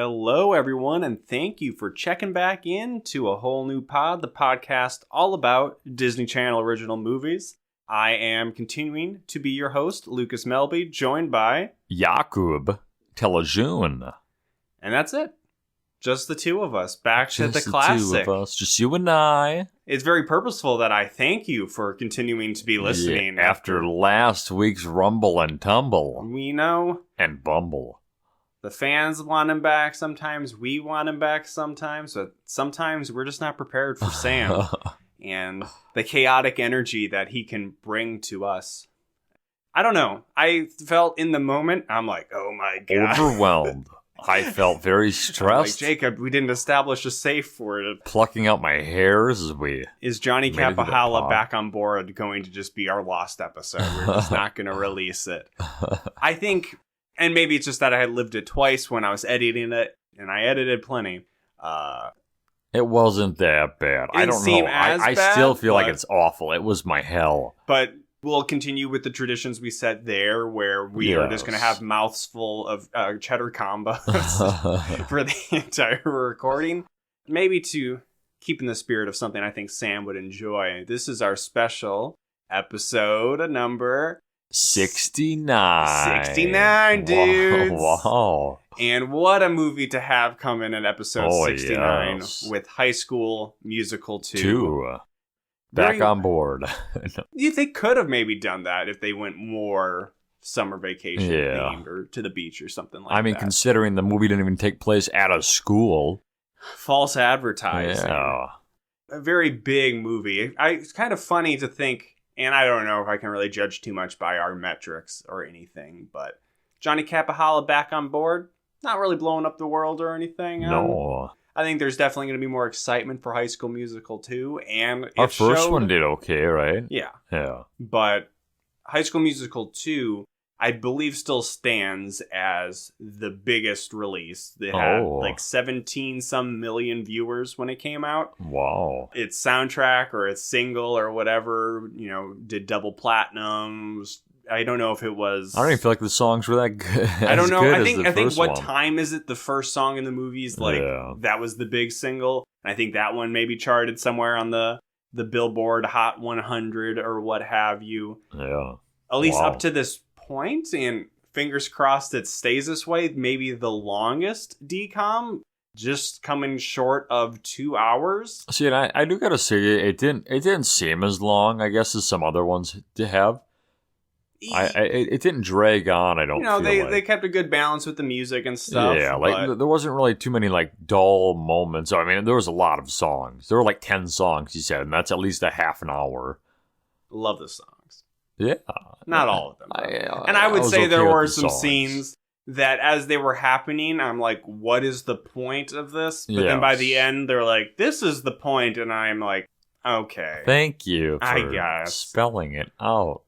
Hello, everyone, and thank you for checking back in to A Whole New Pod, the podcast all about Disney Channel original movies. I am continuing to be your host, Lucas Melby, joined by... Jakub Telejun. And that's it. Just the two of us, back to the classic. Just the two of us, just you and I. It's very purposeful that I thank you for continuing to be listening. Yeah, after last week's rumble and tumble. We know. And bumble. The fans want him back sometimes. We want him back sometimes. But sometimes we're just not prepared for Sam. And the chaotic energy that he can bring to us. I don't know. I felt in the moment, I'm like, oh my God. Overwhelmed. I felt very stressed. Like, Jacob, we didn't establish a safe for it. Plucking out my hairs as we... Is Johnny Capahala back on board going to just be our lost episode? We're just not going to release it. I think, and maybe it's just that I had lived it twice when I was editing it, and I edited plenty. It wasn't that bad. I don't know. I still feel like it's awful. It was my hell. But... we'll continue with the traditions we set there, where we are just going to have mouths full of cheddar combos for the entire recording. Maybe to keep in the spirit of something I think Sam would enjoy. This is our special episode number 69. 69, dudes. Wow. And what a movie to have come in at episode 69 with High School Musical 2. Back on board. They could have maybe done that if they went more summer vacation themed or to the beach or something like that. I mean, considering the movie didn't even take place at a school. False advertising. Yeah. A very big movie. It's kind of funny to think, and I don't know if I can really judge too much by our metrics or anything, but Johnny Capahala back on board, not really blowing up the world or anything. No. I think there's definitely going to be more excitement for High School Musical 2, and our first one did okay, right? Yeah. But High School Musical 2, I believe, still stands as the biggest release. They had like 17-some million viewers when it came out. Wow. Its soundtrack or its single or whatever, did double platinum. I don't know if it was... I don't even feel like the songs were that good. I don't know. I think what one. time is it? The first song in the movies, that was the big single. And I think that one maybe charted somewhere on the Billboard Hot 100 or what have you. Yeah. At least up to this point, and fingers crossed it stays this way. Maybe the longest DCOM, just coming short of 2 hours. See, and I do gotta say, it didn't seem as long, I guess, as some other ones have. It didn't drag on, I don't feel like. They kept a good balance with the music and stuff. Yeah, there wasn't really too many, dull moments. I mean, there was a lot of songs. There were, 10 songs, he said, and that's at least a half an hour. Love the songs. Yeah. Not all of them. And I would say there were some scenes that, as they were happening, I'm like, what is the point of this? But then by the end, they're like, this is the point, and I'm like, okay. Thank you for spelling it out.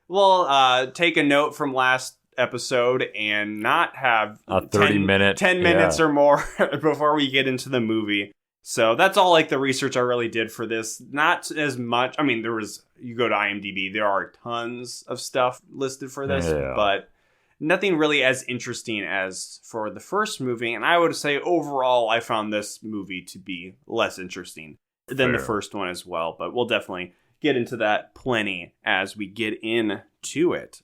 We'll take a note from last episode and not have a 10 minutes or more before we get into the movie. So that's all the research I really did for this. Not as much. I mean, you go to IMDb, there are tons of stuff listed for this, but nothing really as interesting as for the first movie. And I would say overall, I found this movie to be less interesting than the first one as well. But we'll definitely get into that plenty as we get into it.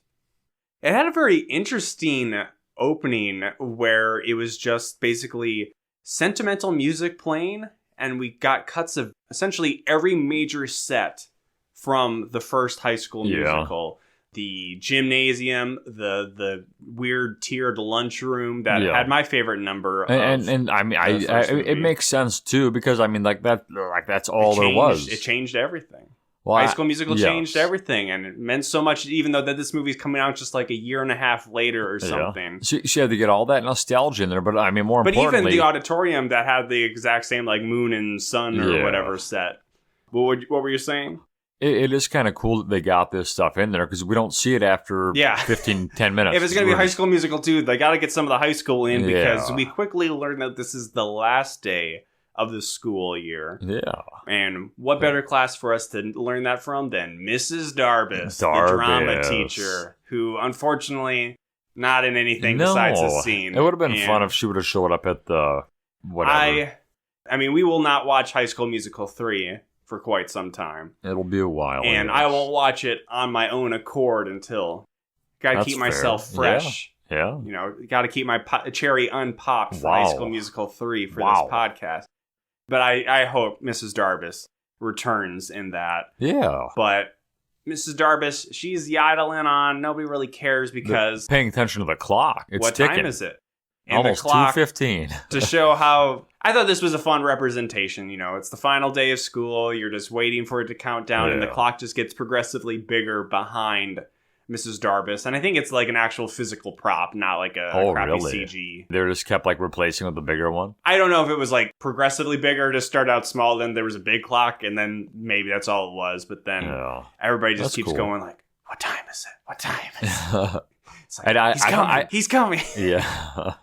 It had a very interesting opening where it was just basically sentimental music playing, and we got cuts of essentially every major set from the first High School Musical. The gymnasium, the weird tiered lunchroom that had my favorite number. And I mean, it makes sense too, because I mean, that's all there was. It changed everything. Well, High School Musical changed everything, and it meant so much, even though that this movie's coming out just a year and a half later or something. She had to get all that nostalgia in there, but I mean, more importantly... But even the auditorium that had the exact same, moon and sun or whatever set. What were you saying? It is kind of cool that they got this stuff in there, because we don't see it after 10 minutes. If it's going to be High School Musical 2, they got to get some of the high school in, because we quickly learned that this is the last day of the school year. Yeah. And what better class for us to learn that from than Mrs. Darbus, the drama teacher, who unfortunately Not in anything besides this scene. It would have been fun if she would have showed up at the whatever. I mean, we will not watch High School Musical 3 for quite some time. It'll be a while. And I won't watch it on my own accord until... Gotta keep myself fresh. Yeah. You know, gotta keep my cherry unpopped for High School Musical 3 for this podcast. But I hope Mrs. Darbus returns in that. Yeah. But Mrs. Darbus, she's yodeling on. Nobody really cares because... Paying attention to the clock. It's what ticking. Time is it? And almost 2:15. To show how... I thought this was a fun representation. You know, it's the final day of school. You're just waiting for it to count down, and the clock just gets progressively bigger behind Mrs. Darbus. And I think it's like an actual physical prop, not like a crappy CG. They just kept like replacing with the bigger one? I don't know if it was like progressively bigger to start out small, then there was a big clock, and then maybe that's all it was. But then everybody just keeps going like, what time is it? What time is it? It's like, he's coming. Yeah.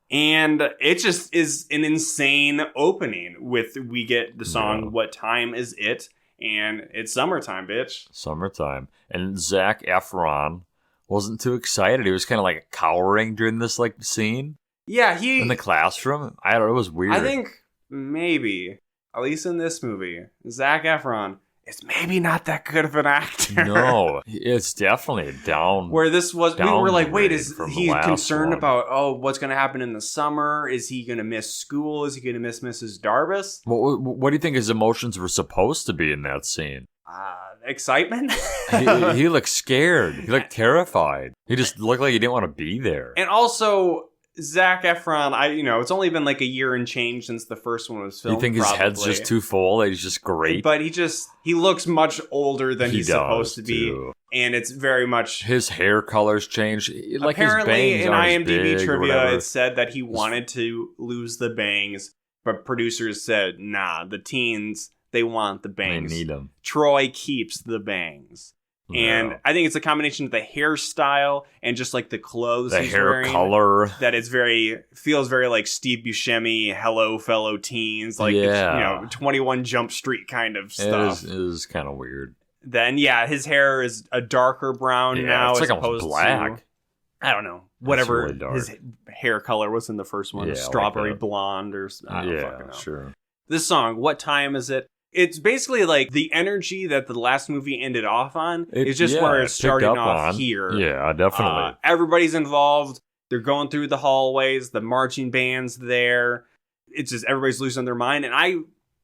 And it just is an insane opening we get the song, What Time Is It? And it's summertime, bitch. Summertime. And Zac Efron wasn't too excited. He was kind of like cowering during this like scene. Yeah, in the classroom. I don't know, it was weird. I think maybe, at least in this movie, Zac Efron is maybe not that good of an actor. No, it's definitely down. Where this was, we were like, wait, is he concerned about, what's going to happen in the summer? Is he going to miss school? Is he going to miss Mrs. Darbus? What do you think his emotions were supposed to be in that scene? Excitement? he looked scared. He looked terrified. He just looked like he didn't want to be there. And also... Zac Efron, it's only been like a year and change since the first one was filmed. You think his head's just too full? He's just great? But he looks much older than he's supposed to be. Too. And it's very much... His hair color's changed. Like apparently, his in bangs IMDb trivia, it said that he wanted to lose the bangs, but producers said, nah, the teens, they want the bangs. They need them. Troy keeps the bangs. And I think it's a combination of the hairstyle and just like the clothes he's wearing. The hair color. That feels very like Steve Buscemi, Hello Fellow Teens, like 21 Jump Street kind of stuff. It is kind of weird. Then his hair is a darker brown now it's as like opposed black. to I don't know. Whatever really his hair color was in the first one, strawberry blonde or I don't fucking know. Sure. This song, What Time Is It? It's basically like the energy that the last movie ended off on is just where it's starting off here. Yeah, definitely. Everybody's involved. They're going through the hallways. The marching band's there. It's just everybody's losing their mind. And I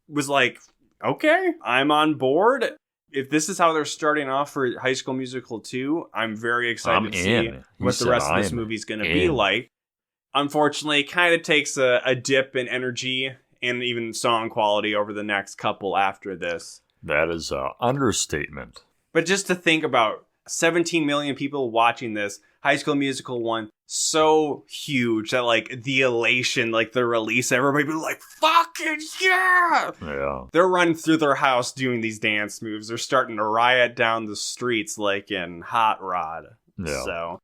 was like, okay, I'm on board. If this is how they're starting off for High School Musical 2, I'm very excited to see what the rest of this movie's going to be like. Unfortunately, it kind of takes a dip in energy and even song quality over the next couple after this. That is an understatement. But just to think about 17 million people watching this, High School Musical 1, so huge that like the elation, like the release, everybody be like, fucking yeah! Yeah. They're running through their house doing these dance moves. They're starting to riot down the streets like in Hot Rod. Yeah. So...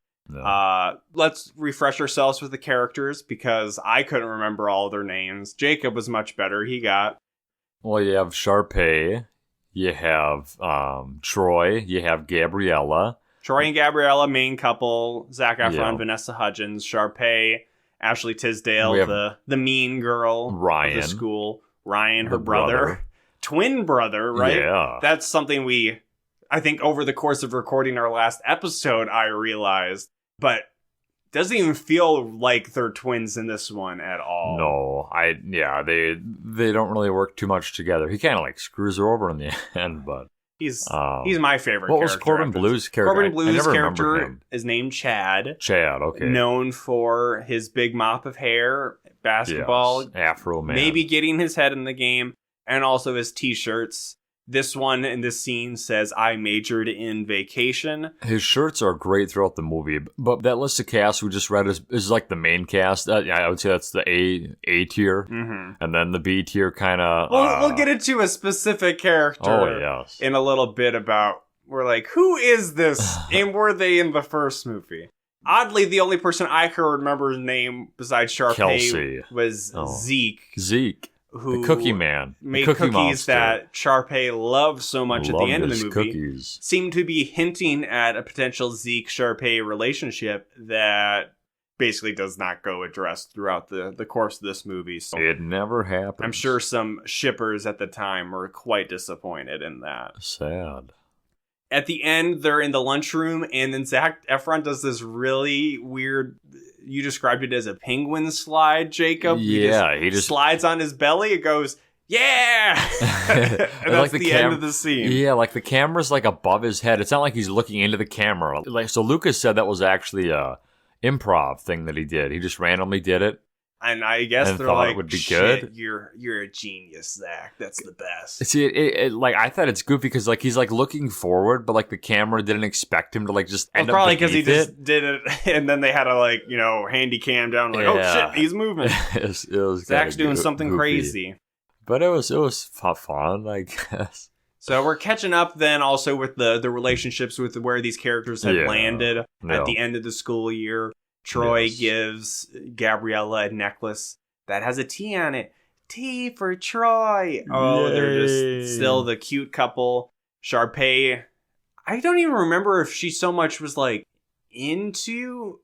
let's refresh ourselves with the characters because I couldn't remember all their names. Jacob was much better. You have Sharpay, you have Troy, you have Gabriella. Troy and Gabriella, main couple. Zac Efron, Vanessa Hudgens, Sharpay, Ashley Tisdale, the mean girl Ryan, of the school. Ryan, her brother. Twin brother, right? Yeah. That's something I think over the course of recording our last episode, I realized. But it doesn't even feel like they're twins in this one at all. No, they don't really work too much together. He kind of like screws her over in the end, but he's my favorite. What was Corbin Blue's character? Corbin Blue's character is named Chad. Chad, okay. Known for his big mop of hair, basketball, Afro man, maybe getting his head in the game, and also his t-shirts. This one in this scene says, I majored in vacation. His shirts are great throughout the movie, but that list of cast we just read is like the main cast. I would say that's the A tier, and then the B tier kind of... We'll get into a specific character in a little bit about, we're like, who is this? And were they in the first movie? Oddly, the only person I could remember his name besides Sharpay was Zeke. Zeke. who the Cookie Man, made the Cookie cookies Monster. that Sharpay loved so much at the end of the Loved movie, his cookies. seemed to be hinting at a potential Zeke-Sharpay relationship that basically does not go addressed throughout the course of this movie. So It never happened. I'm sure some shippers at the time were quite disappointed in that. Sad. At the end, they're in the lunchroom, and then Zac Efron does this really weird, you described it as a penguin slide, Jacob. Yeah, he just slides on his belly. It goes, yeah! And that's like the end of the scene. Yeah, like the camera's like above his head. It's not like he's looking into the camera. Like, so Lucas said that was actually a improv thing that he did. He just randomly did it. And I guess and they're thought like, it would be shit, good. You're a genius, Zach. That's the best. See, it like I thought it's goofy because like he's like looking forward, but like the camera didn't expect him to like just end up probably because he beneath just did it, and then they had to handy cam down, like, oh shit, he's moving. it was Zach's doing something goofy. crazy. But it was fun, I guess. So we're catching up then also with the relationships with where these characters have landed at the end of the school year. Troy gives Gabriella a necklace that has a T on it. T for Troy. Oh, Yay. They're just still the cute couple. Sharpay, I don't even remember if she so much was like into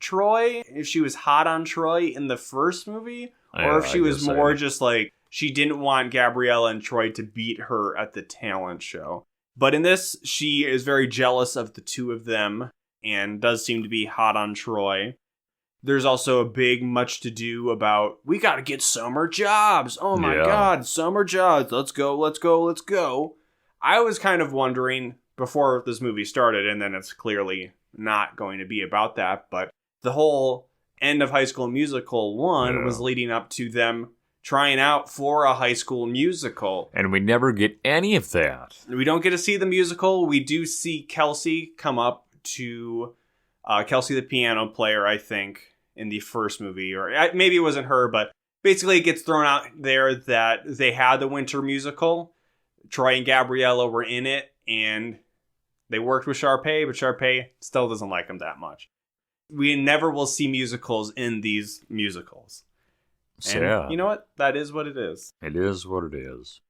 Troy, if she was hot on Troy in the first movie, or if she was more just like she didn't want Gabriella and Troy to beat her at the talent show. But in this, she is very jealous of the two of them and does seem to be hot on Troy. There's also a big much to do about, we got to get summer jobs. Oh my God, summer jobs. Let's go, let's go, let's go. I was kind of wondering before this movie started, and then it's clearly not going to be about that, but the whole end of High School Musical 1 was leading up to them trying out for a High School Musical. And we never get any of that. We don't get to see the musical. We do see Kelsey come up to Kelsey the piano player, I think, in the first movie, or maybe it wasn't her, but basically it gets thrown out there that they had the winter musical. Troy and Gabriella were in it, and they worked with Sharpay, but Sharpay still doesn't like them that much. We never will see musicals in these musicals. And you know what? That is what it is. It is what it is.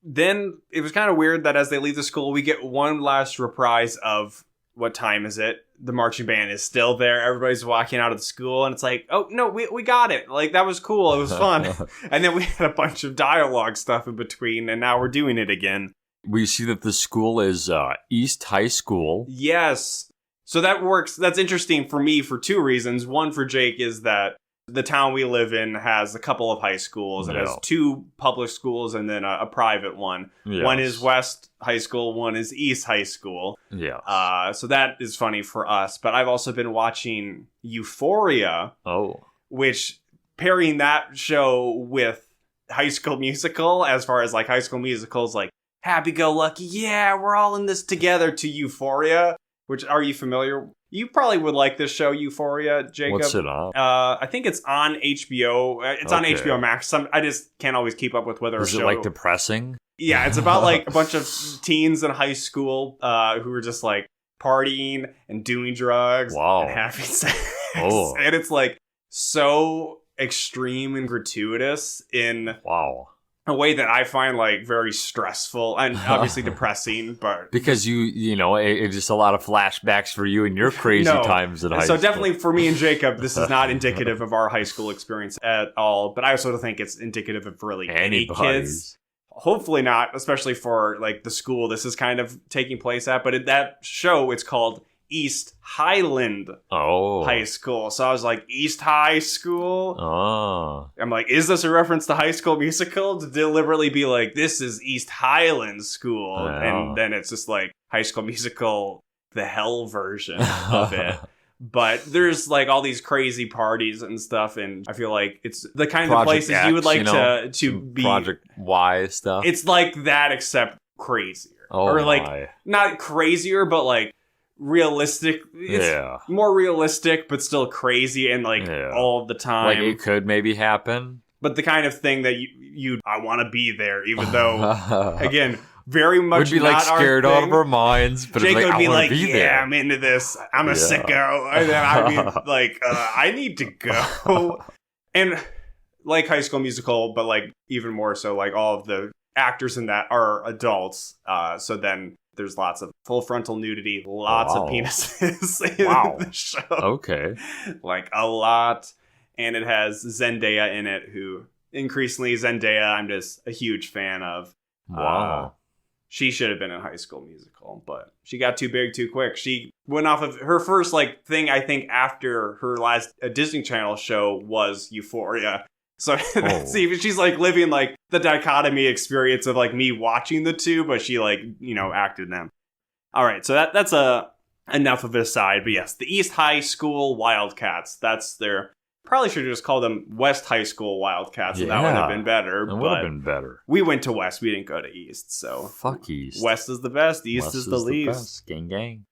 Then it was kind of weird that as they leave the school, we get one last reprise of what time is it? The marching band is still there. Everybody's walking out of the school, and it's like, oh, no, we got it. Like, that was cool. It was fun. And then we had a bunch of dialogue stuff in between, and now we're doing it again. We see that the school is East High School. Yes. So that works. That's interesting for me for two reasons. One for Jake is that the town we live in has a couple of high schools. It has two public schools and then a private one. Yes. One is West High School, one is East High School. Yeah. So that is funny for us. But I've also been watching Euphoria. Oh. Which, pairing that show with High School Musical, as far as like High School Musicals, like happy-go-lucky, yeah, we're all in this together, to Euphoria. Which, are you familiar? You probably would like this show, Euphoria, Jacob. What's it on? I think it's on HBO. It's on HBO Max. I just can't always keep up with whether Is a show... it like depressing? Yeah, it's about like a bunch of teens in high school who are just like partying and doing drugs and having sex. Oh. And it's like so extreme and gratuitous in a way that I find like very stressful and obviously depressing, but because you know it's just a lot of flashbacks for you and your crazy times in high school. So definitely for me and Jacob, this is not indicative of our high school experience at all. But I also don't think it's indicative of really any kids. Hopefully not, especially for like the school this is kind of taking place at. But in that show, it's called East Highland High School. So I was like, East High School? I'm like, is this a reference to High School Musical? To deliberately be like, this is East Highland School. And then it's just like High School Musical, the hell version of it. But there's like all these crazy parties and stuff, and I feel like it's the kind of places you would like to be. Project Y stuff. It's like that, except crazier. Or like, not crazier, but like realistic. It's more realistic, but still crazy and like all the time. Like it could maybe happen. But the kind of thing that I want to be there, even though, again, very much would be like scared out of our minds. But Jake would be like, there. I'm into this. I'm a sicko. And then I'd be like, I need to go. And like High School Musical, but like even more so, like all of the actors in that are adults. So then there's lots of full frontal nudity, lots of penises in the show. Okay. Like a lot. And it has Zendaya in it, who increasingly Zendaya I'm just a huge fan of. Wow. She should have been in High School Musical, but she got too big too quick. She went off of her first like thing, I think, after her last Disney Channel show was Euphoria. So that's even, she's like living like the dichotomy experience of like me watching the two, but she like, you know, acted them. All right, so that's enough of an aside. But yes, the East High School Wildcats. That's their. Probably should have just called them West High School Wildcats, and that would have been better. That would have been better. We went to West. We didn't go to East, so fuck East. West is the best. East is the least. Gang, gang.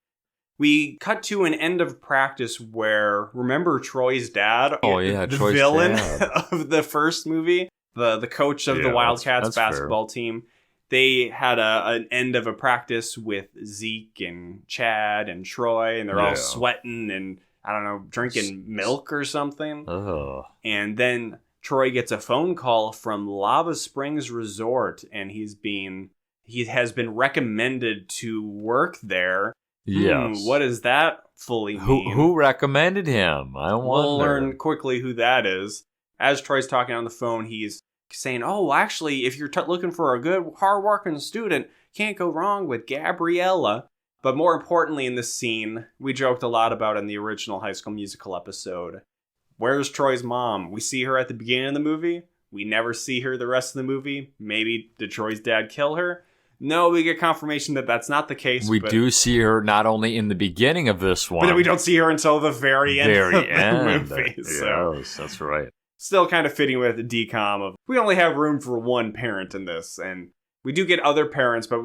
We cut to an end of practice where, remember Troy's dad? Oh yeah, the Troy's villain dad. of the first movie, the coach of the Wildcats that's basketball team. They had an end of a practice with Zeke and Chad and Troy, and they're all sweating and, I don't know, drinking milk or something. Oh. And then Troy gets a phone call from Lava Springs Resort, and he has been recommended to work there. Yes. What does that fully mean? Who recommended him? I wonder. We'll learn quickly who that is. As Troy's talking on the phone, he's saying, oh, actually, if you're looking for a good, hardworking student, can't go wrong with Gabriella. But more importantly in this scene, we joked a lot about in the original High School Musical episode. Where's Troy's mom? We see her at the beginning of the movie. We never see her the rest of the movie. Maybe did Troy's dad kill her? No, we get confirmation that that's not the case. We do see her not only in the beginning of this one, but we don't see her until the very end of the movie. Yes, that's right. Still kind of fitting with the decom of we only have room for one parent in this, and we do get other parents, but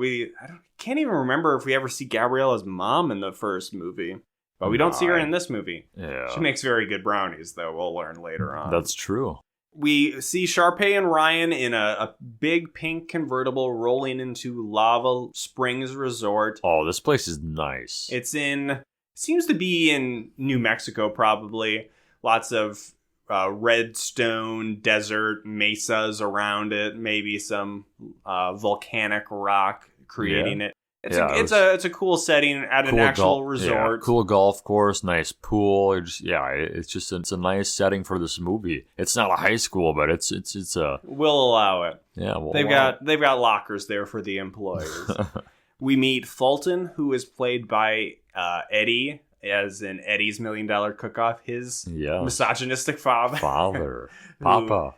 can't even remember if we ever see Gabriella's mom in the first movie. But we don't see her in this movie. Yeah. She makes very good brownies, though. We'll learn later on. That's true. We see Sharpay and Ryan in a big pink convertible rolling into Lava Springs Resort. Oh, this place is nice. Seems to be in New Mexico, probably. Lots of red stone, desert, mesas around it. Maybe some volcanic rock creating it. It's a cool setting at an actual resort. Yeah, cool golf course, nice pool. It's a nice setting for this movie. It's not a high school, but it's a. We'll allow it. Yeah, they've got lockers there for the employees. We meet Fulton, who is played by Eddie, as in Eddie's $1 Million Cook-Off. His misogynistic father, Papa,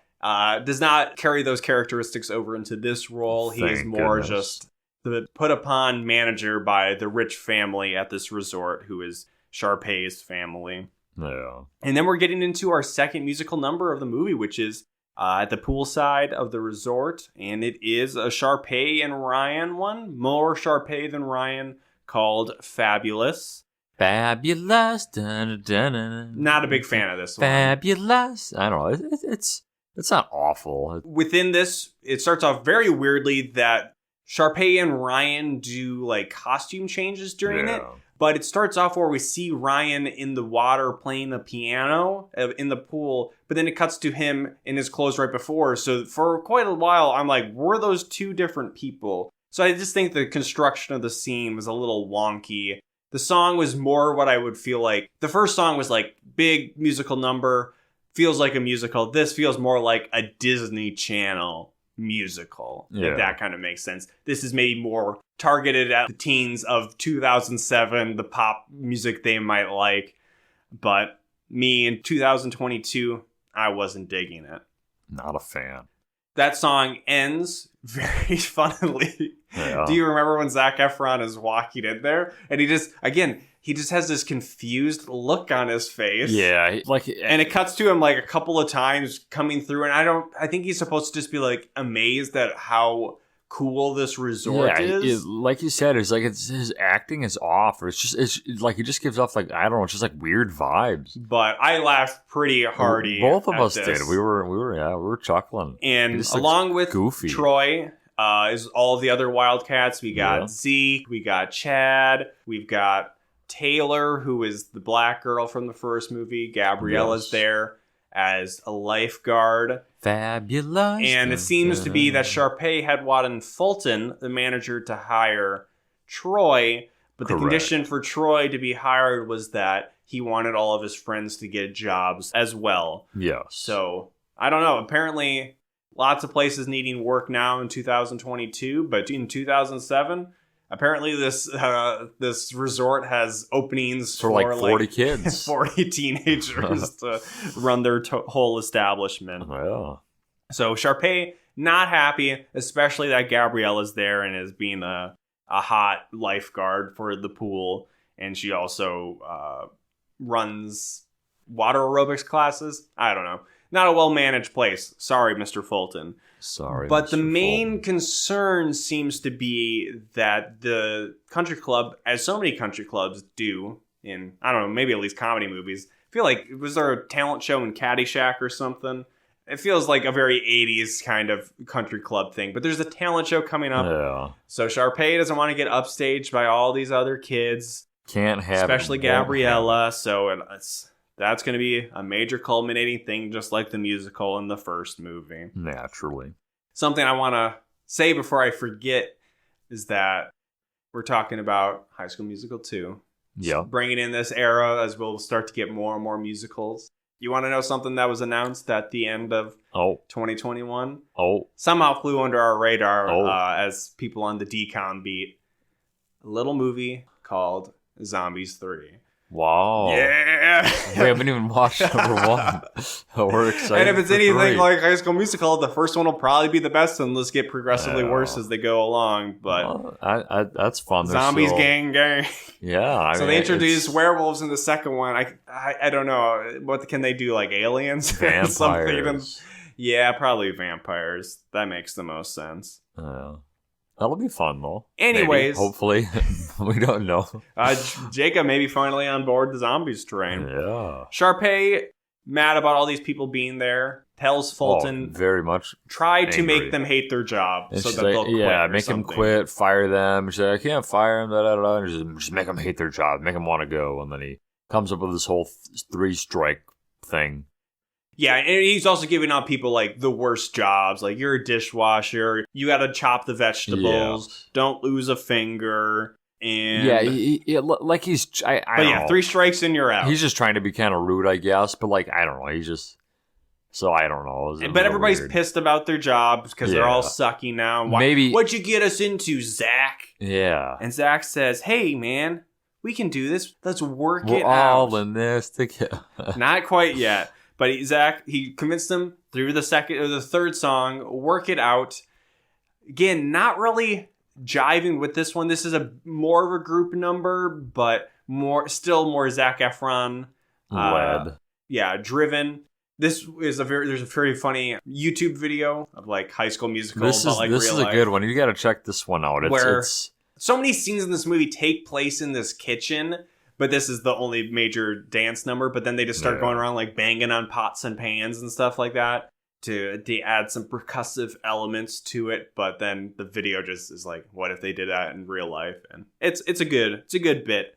does not carry those characteristics over into this role. He is more just the put upon manager by the rich family at this resort, who is Sharpay's family. Yeah. And then we're getting into our second musical number of the movie, which is at the poolside of the resort. And it is a Sharpay and Ryan one, more Sharpay than Ryan, called Fabulous. Fabulous. Dun, dun, dun, not a big fan of this one. Fabulous. I don't know. It's not awful. Within this, it starts off very weirdly that Sharpay and Ryan do like costume changes during it, but it starts off where we see Ryan in the water playing the piano in the pool, but then it cuts to him in his clothes right before. So for quite a while, I'm like, were those two different people? So I just think the construction of the scene was a little wonky. The song was more what I would feel like. The first song was like big musical number, feels like a musical. This feels more like a Disney Channel musical, if that kind of makes sense. This is maybe more targeted at the teens of 2007, the pop music they might like. But me in 2022, I wasn't digging it. Not a fan. That song ends very funnily. Do you remember when Zac Efron is walking in there and he just has this confused look on his face. Yeah, and it cuts to him like a couple of times coming through, and I think he's supposed to just be like amazed at how cool this resort is. Like you said, it's like his acting is off, or it's like he just gives off like, I don't know, it's just like weird vibes. But I laughed pretty hardy. Both of us did. We were chuckling. And along with goofy. Troy is all of the other Wildcats. We got Zeke, we got Chad, we've got Taylor, who is the black girl from the first movie. Gabriella's there as a lifeguard. Fabulous. And it seems to be that Sharpay had Wadden Fulton, the manager, to hire Troy. But the condition for Troy to be hired was that he wanted all of his friends to get jobs as well. Yes. So, I don't know. Apparently, lots of places needing work now in 2022. But in 2007, apparently this resort has openings for like 40 kids. 40 teenagers to run their whole establishment. Yeah. So, Sharpay, not happy, especially that Gabriella's there and is being a hot lifeguard for the pool, and she also runs water aerobics classes. I don't know. Not a well-managed place. Sorry, Mr. Fulton. Sorry, but Mr. the main Fulton. concern seems to be that the country club, as so many country clubs do in, I don't know, maybe at least comedy movies. I feel like, was there a talent show in Caddyshack or something? It feels like a very 80s kind of country club thing. But there's a talent show coming up. Yeah. So Sharpay doesn't want to get upstaged by all these other kids. Can't have especially it, Gabriella. So that's going to be a major culminating thing, just like the musical in the first movie. Naturally. Something I want to say before I forget is that we're talking about High School Musical 2. Yeah. Bringing in this era as we'll start to get more and more musicals. You want to know something that was announced at the end of 2021? Somehow flew under our radar as people on the decon beat. A little movie called Zombies 3. Wow. Yeah. We haven't even watched number 1. We're excited. And if it's anything like High School Musical, the first one will probably be the best, and let's get progressively worse as they go along. But that's fun. Zombies, gang. Yeah. So they introduced werewolves in the second one. I don't know. What can they do? Like aliens? Vampires. Yeah, probably vampires. That makes the most sense. That'll be fun, though. Anyways. Maybe, hopefully. We don't know. Jacob may be finally on board the zombies train. Yeah. Sharpay, mad about all these people being there, tells Fulton very much try to make them hate their job and so that they'll quit. Yeah, make them quit, fire them. She's like, I can't fire them, and just make them hate their job, make them want to go. And then he comes up with this whole 3-strike thing. Yeah, and he's also giving out people like the worst jobs. Like, you're a dishwasher, you got to chop the vegetables, don't lose a finger. And like he's. I don't know. 3 strikes and you're out. He's just trying to be kind of rude, I guess. But like, I don't know. He's just. So I don't know. But everybody's pissed about their jobs because they're all sucky now. What'd you get us into, Zach? Yeah. And Zach says, "Hey, man, we can do this. Let's work it out. We're all in this together." Not quite yet. But Zach, he convinced them through the second or the third song, work it out. Again, not really jiving with this one. This is more of a group number, but still more Zac Efron led. Driven. There's a very funny YouTube video of like High School Musical. This is a good one. You got to check this one out. It's so many scenes in this movie take place in this kitchen. But this is the only major dance number. But then they just start going around like banging on pots and pans and stuff like that to add some percussive elements to it. But then the video just is like, what if they did that in real life? And it's a good bit.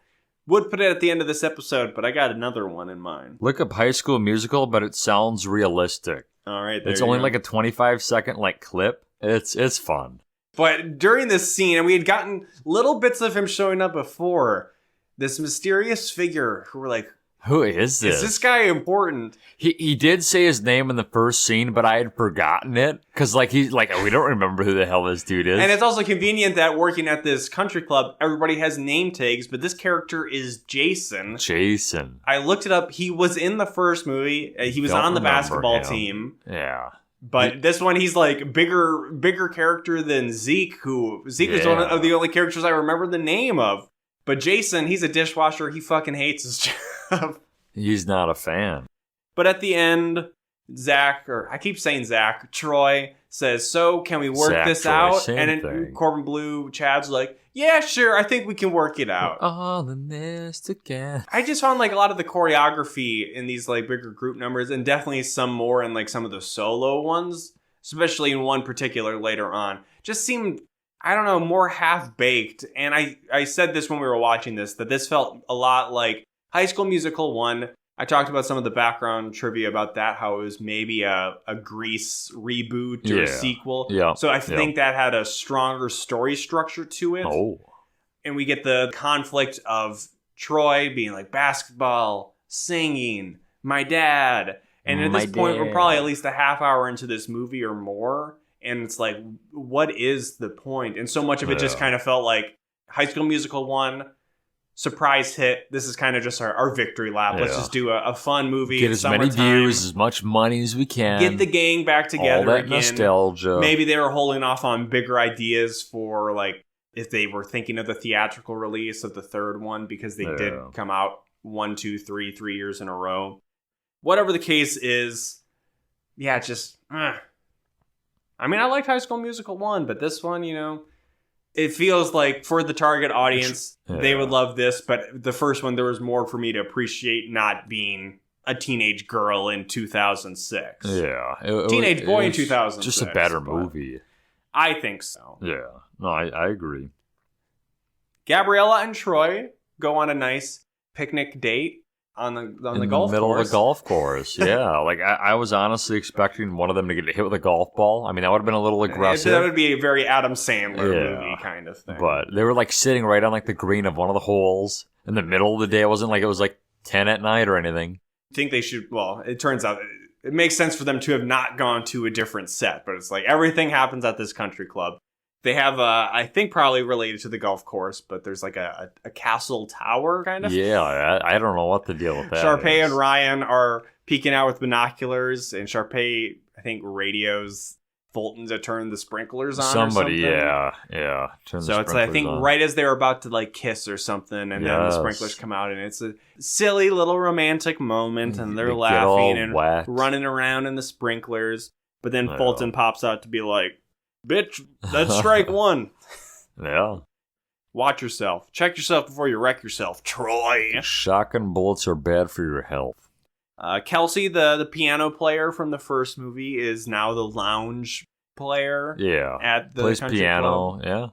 Would put it at the end of this episode, but I got another one in mind. Look up High School Musical, but it sounds realistic. All right, it's only like a 25-second like clip. It's fun. But during this scene, and we had gotten little bits of him showing up before. This mysterious figure who were like, who is this? Is this guy important? He did say his name in the first scene, but I had forgotten it. Because we don't remember who the hell this dude is. And it's also convenient that working at this country club, everybody has name tags, but this character is Jason. I looked it up. He was in the first movie. He was on the basketball team. Yeah. But this one, he's like bigger character than Zeke, Zeke was one of the only characters I remember the name of. But Jason, he's a dishwasher. He fucking hates his job. He's not a fan. But at the end, Troy says, so can we work this out? And then Corbin Blue, Chad's like, yeah, sure. I think we can work it out. We're all in this together. I just found like a lot of the choreography in these like bigger group numbers, and definitely some more in like some of the solo ones, especially in one particular later on, just seemed, I don't know, more half-baked. And I said this when we were watching this, that this felt a lot like High School Musical 1. I talked about some of the background trivia about that, how it was maybe a Grease reboot or a sequel. Yeah. So I think that had a stronger story structure to it. Oh. And we get the conflict of Troy being like basketball, singing, my dad. And at this point, we're probably at least a half hour into this movie or more. And it's like, what is the point? And so much of it just kind of felt like High School Musical 1, surprise hit. This is kind of just our victory lap. Let's just do a fun movie. Get as many views, as much money as we can. Get the gang back together all that again. Nostalgia. Maybe they were holding off on bigger ideas for, like, if they were thinking of the theatrical release of the third one, because they did come out 1, 2, 3 years in a row. Whatever the case is, just... I mean, I liked High School Musical 1, but this one, it feels like for the target audience, they would love this. But the first one, there was more for me to appreciate not being a teenage girl in 2006. Yeah. Teenage boy in 2006. Just a better movie. I think so. Yeah. No, I agree. Gabriella and Troy go on a nice picnic date on the golf course. In the middle of the golf course, yeah. Like, I was honestly expecting one of them to get hit with a golf ball. I mean, that would have been a little aggressive. That would be a very Adam Sandler movie kind of thing. But they were, like, sitting right on, like, the green of one of the holes in the middle of the day. It wasn't like it was, like, 10 at night or anything. I think they should, well, it turns out it makes sense for them to have not gone to a different set. But it's like everything happens at this country club. They have, I think probably related to the golf course, but there's like a castle tower kind of. Yeah, I don't know what the deal with that Sharpay is. and Ryan are peeking out with binoculars, and Sharpay, I think, radios Fulton to turn the sprinklers on. Somebody, or yeah. So it's, I think, right as they're about to like kiss or something, and then the sprinklers come out, and it's a silly little romantic moment, and they're laughing and running around in the sprinklers. But then Fulton pops out to be like, "Bitch, that's strike one." Yeah. Watch yourself. Check yourself before you wreck yourself, Troy. Shotgun bullets are bad for your health. Kelsey, the piano player from the first movie, is now the lounge player. Yeah. At the plays country piano. club. Yeah.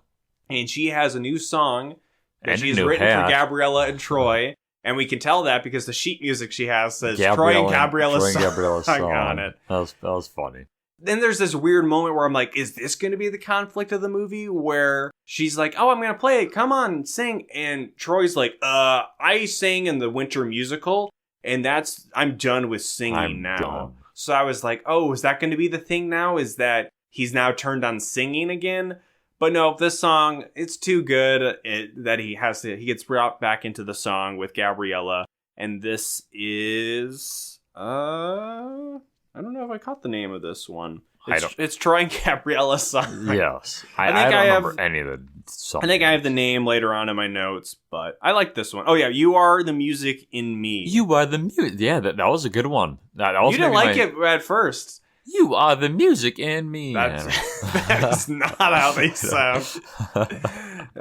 And she has a new song that And she's a new written hat. for Gabriella and Troy. And we can tell that because the sheet music she has says Troy Troy and Gabriella's song on it. That was funny. Then there's this weird moment where I'm like, is this going to be the conflict of the movie? Where she's like, oh, I'm going to play it. Come on, sing. And Troy's like, I sang in the Winter Musical, and I'm done with singing now. Done. So I was like, oh, is that going to be the thing now? Is that he's now turned on singing again? But no, this song, it's too good that he gets brought back into the song with Gabriella. And this is, I don't know if I caught the name of this one. It's Troy and Gabriella's song. Yes. I don't remember any of the songs. I think I have the name later on in my notes, but I like this one. Oh, yeah. You Are the Music in Me. You Are the Music. Yeah, that was a good one. That was you didn't like it at first. You are the music in me. That's not how they sound.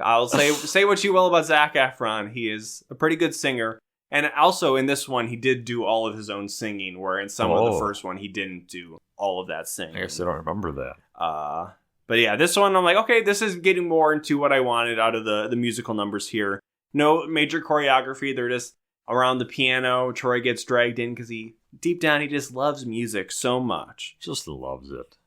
I'll say what you will about Zac Efron. He is a pretty good singer. And also in this one, he did do all of his own singing, where in some of the first one, he didn't do all of that singing. I guess I don't remember that. But yeah, this one, I'm like, okay, this is getting more into what I wanted out of the musical numbers here. No major choreography. They're just around the piano. Troy gets dragged in because deep down, he just loves music so much. Just loves it.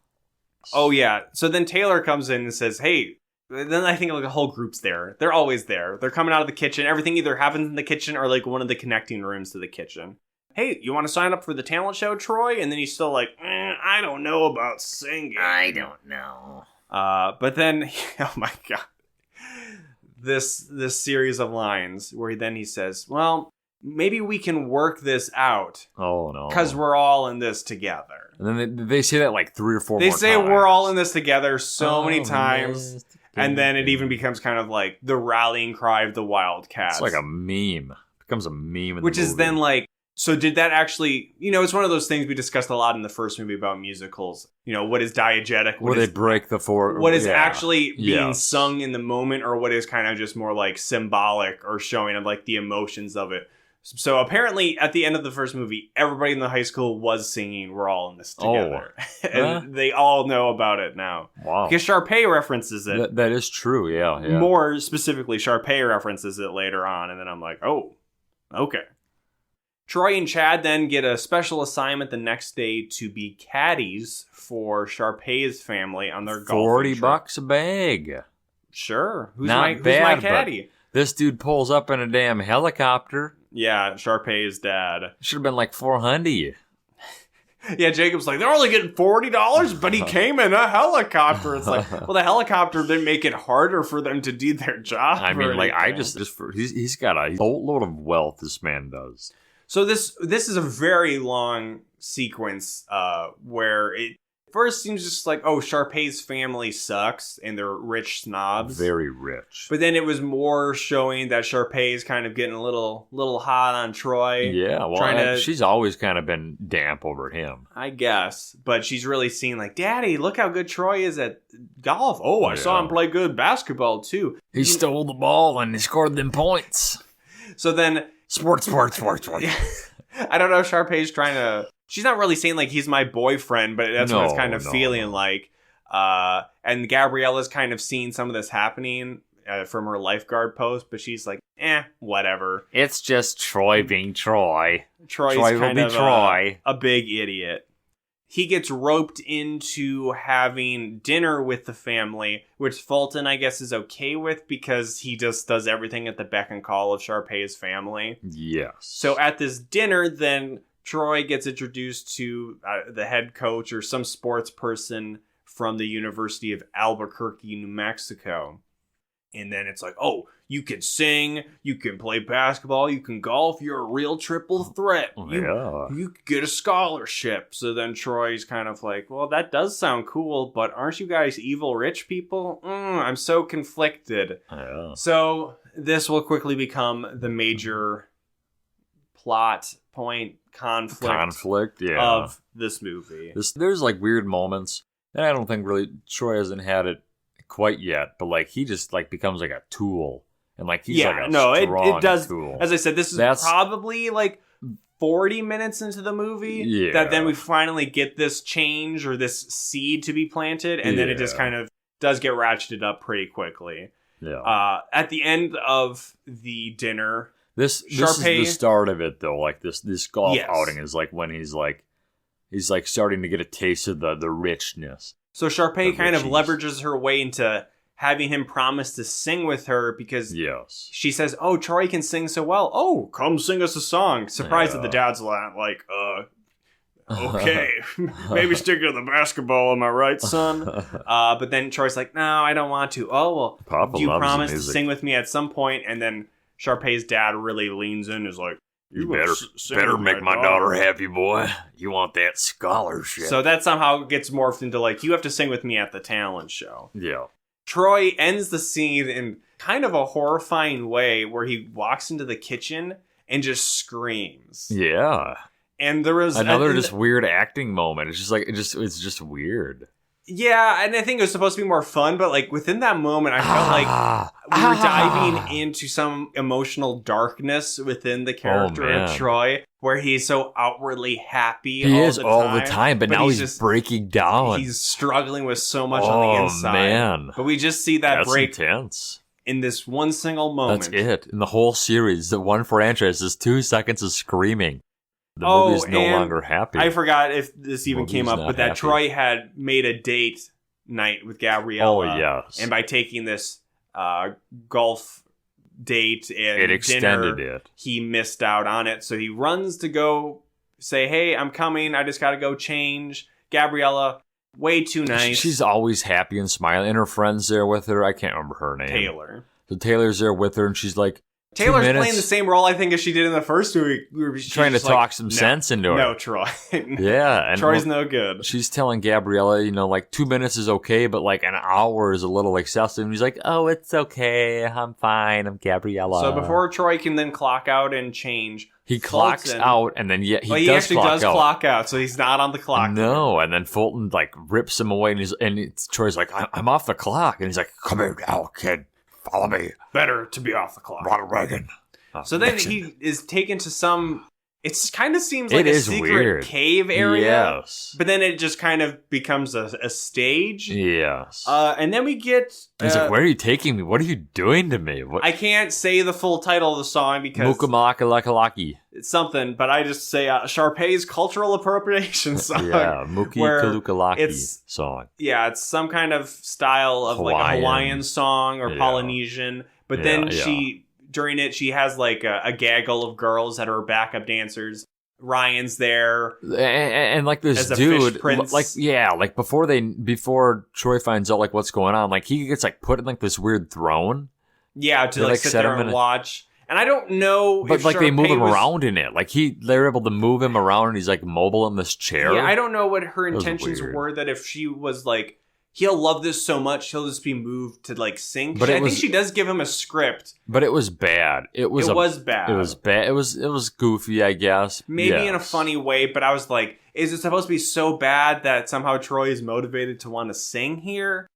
Oh, yeah. So then Taylor comes in and says, hey, then I think like a whole group's there. They're always there. They're coming out of the kitchen. Everything either happens in the kitchen or like one of the connecting rooms to the kitchen. Hey, you want to sign up for the talent show, Troy? And then he's still like, I don't know about singing. I don't know. But then, oh my God, this series of lines where he says, well, maybe we can work this out. Oh, no. Because we're all in this together. And then they say that like 3 or 4 They more say times. We're all in this together so many times. And then it even becomes kind of like the rallying cry of the Wildcats. It's like a meme. It becomes a meme in Which the movie. is then like, so did that actually, it's one of those things we discussed a lot in the first movie about musicals. What is diegetic? Where they break the four. What is actually being sung in the moment, or what is kind of just more like symbolic or showing of like the emotions of it. So apparently at the end of the first movie, everybody in the high school was singing We're All in This Together. Oh. And they all know about it now. Wow. Because Sharpay references it. That is true, yeah. More specifically, Sharpay references it later on. And then I'm like, oh, okay. Troy and Chad then get a special assignment the next day to be caddies for Sharpay's family on their golfing trip. $40 a bag. Sure. Who's Not my bad, caddy? This dude pulls up in a damn helicopter. Yeah, Sharpay's dad. Should have been like $400. Yeah, Jacob's like, they're only getting $40, but he came in a helicopter. It's like, well, the helicopter didn't make it harder for them to do their job. I mean, like, he's got a boatload of wealth, this man does. So this is a very long sequence where it first seems just like, oh, Sharpay's family sucks and they're rich snobs. Very rich. But then it was more showing that Sharpay is kind of getting a little hot on Troy. Yeah, well, she's always kind of been damp over him. I guess. But she's really seen like, Daddy, look how good Troy is at golf. Oh, I saw him play good basketball too. He stole the ball and he scored them points. So then... Sports. I don't know if Sharpay's trying to... She's not really saying, like, he's my boyfriend, but that's what it's kind of feeling like. And Gabriella's kind of seeing some of this happening from her lifeguard post, but she's like, whatever. It's just Troy being Troy. Troy kind of a big idiot. He gets roped into having dinner with the family, which Fulton, I guess, is okay with because he just does everything at the beck and call of Sharpay's family. Yes. So at this dinner, then Troy gets introduced to the head coach or some sports person from the University of Albuquerque, New Mexico. And then it's like, oh, you can sing, you can play basketball, you can golf, you're a real triple threat. You could get a scholarship. So then Troy's kind of like, well, that does sound cool, but aren't you guys evil rich people? I'm so conflicted. Yeah. So this will quickly become the major plot point conflict of this movie. There's like weird moments, and I don't think really Troy hasn't had it quite yet, but like he just like becomes like a tool, and like he's like a strong it does tool. As I said, this is probably like 40 minutes into the movie that then we finally get this change or this seed to be planted, and then it just kind of does get ratcheted up pretty quickly. At the end of the dinner, this is the start of it though. Like this golf outing is like when he's like starting to get a taste of the richness. So Sharpay kind of leverages her way into having him promise to sing with her because she says, oh, Troy can sing so well. Oh, come sing us a song. Surprised that the dad's like, okay, maybe stick to the basketball, am I right, son? But then Troy's like, no, I don't want to. Oh, well, Papa do you promise to sing with me at some point? And then Sharpay's dad really leans in and is like, You better make my daughter happy, boy. You want that scholarship. So that somehow gets morphed into like, you have to sing with me at the talent show. Yeah. Troy ends the scene in kind of a horrifying way where he walks into the kitchen and just screams. Yeah. And there was another just weird acting moment. It's just like it's just weird. Yeah, and I think it was supposed to be more fun, but like within that moment, I felt like we were diving into some emotional darkness within the character of Troy, where he's so outwardly happy. He is all the time, but now he's just breaking down. He's struggling with so much on the inside. Man. But we just see that break intense in this one single moment. That's it. In the whole series, the one franchise is 2 seconds of screaming. The movie's no longer happy. I forgot if this even came up, but that Troy had made a date night with Gabriella. Oh, yes. And by taking this golf date and it extended dinner, it. He missed out on it. So he runs to go say, hey, I'm coming. I just got to go change. Gabriella, way too nice. She's always happy and smiling. And her friend's there with her. I can't remember her name. Taylor. So Taylor's there with her, and she's like, Taylor's playing the same role, I think, as she did in the first movie. Trying to talk some sense into her. No, Troy. Yeah. And Troy's no good. She's telling Gabriella, like 2 minutes is okay, but like an hour is a little excessive. And he's like, oh, it's okay. I'm fine. I'm Gabriella. So before Troy can then clock out and change, he clocks out, and then he actually does clock out, so he's not on the clock. No, and then Fulton like rips him away, and Troy's like, I'm off the clock. And he's like, come here now, kid. Follow me. Better to be off the clock. Ronald Reagan. So then he is taken to some it kind of seems like a secret weird. cave area. Yes. But then it just kind of becomes a stage. Yes. And then we get... He's like, where are you taking me? What are you doing to me? What? I can't say the full title of the song because... Mukamakalakalaki. It's something, but I just say Sharpay's cultural appropriation song. Yeah, Muki song. Yeah, it's some kind of style of like a Hawaiian song or Polynesian. But then during it, she has like a gaggle of girls that are backup dancers. Ryan's there, and like this dude, like before Troy finds out like what's going on, like he gets like put in like this weird throne. Yeah, to like sit there and watch. And I don't know, but like they move him around in it. Like they're able to move him around, and he's like mobile in this chair. Yeah, I don't know what her intentions were. That if she was like, he'll love this so much, he'll just be moved to like sing. But I think she does give him a script. But it was bad. It was bad. It was bad. It was goofy, I guess. Maybe in a funny way, but I was like, is it supposed to be so bad that somehow Troy is motivated to want to sing here?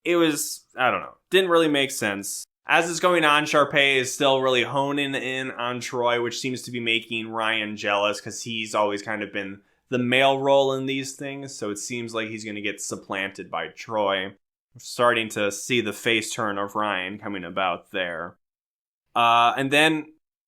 It was, I don't know. Didn't really make sense. As it's going on, Sharpay is still really honing in on Troy, which seems to be making Ryan jealous because he's always kind of been the male role in these things, so it seems like he's going to get supplanted by Troy. We're starting to see the face turn of Ryan coming about there. And then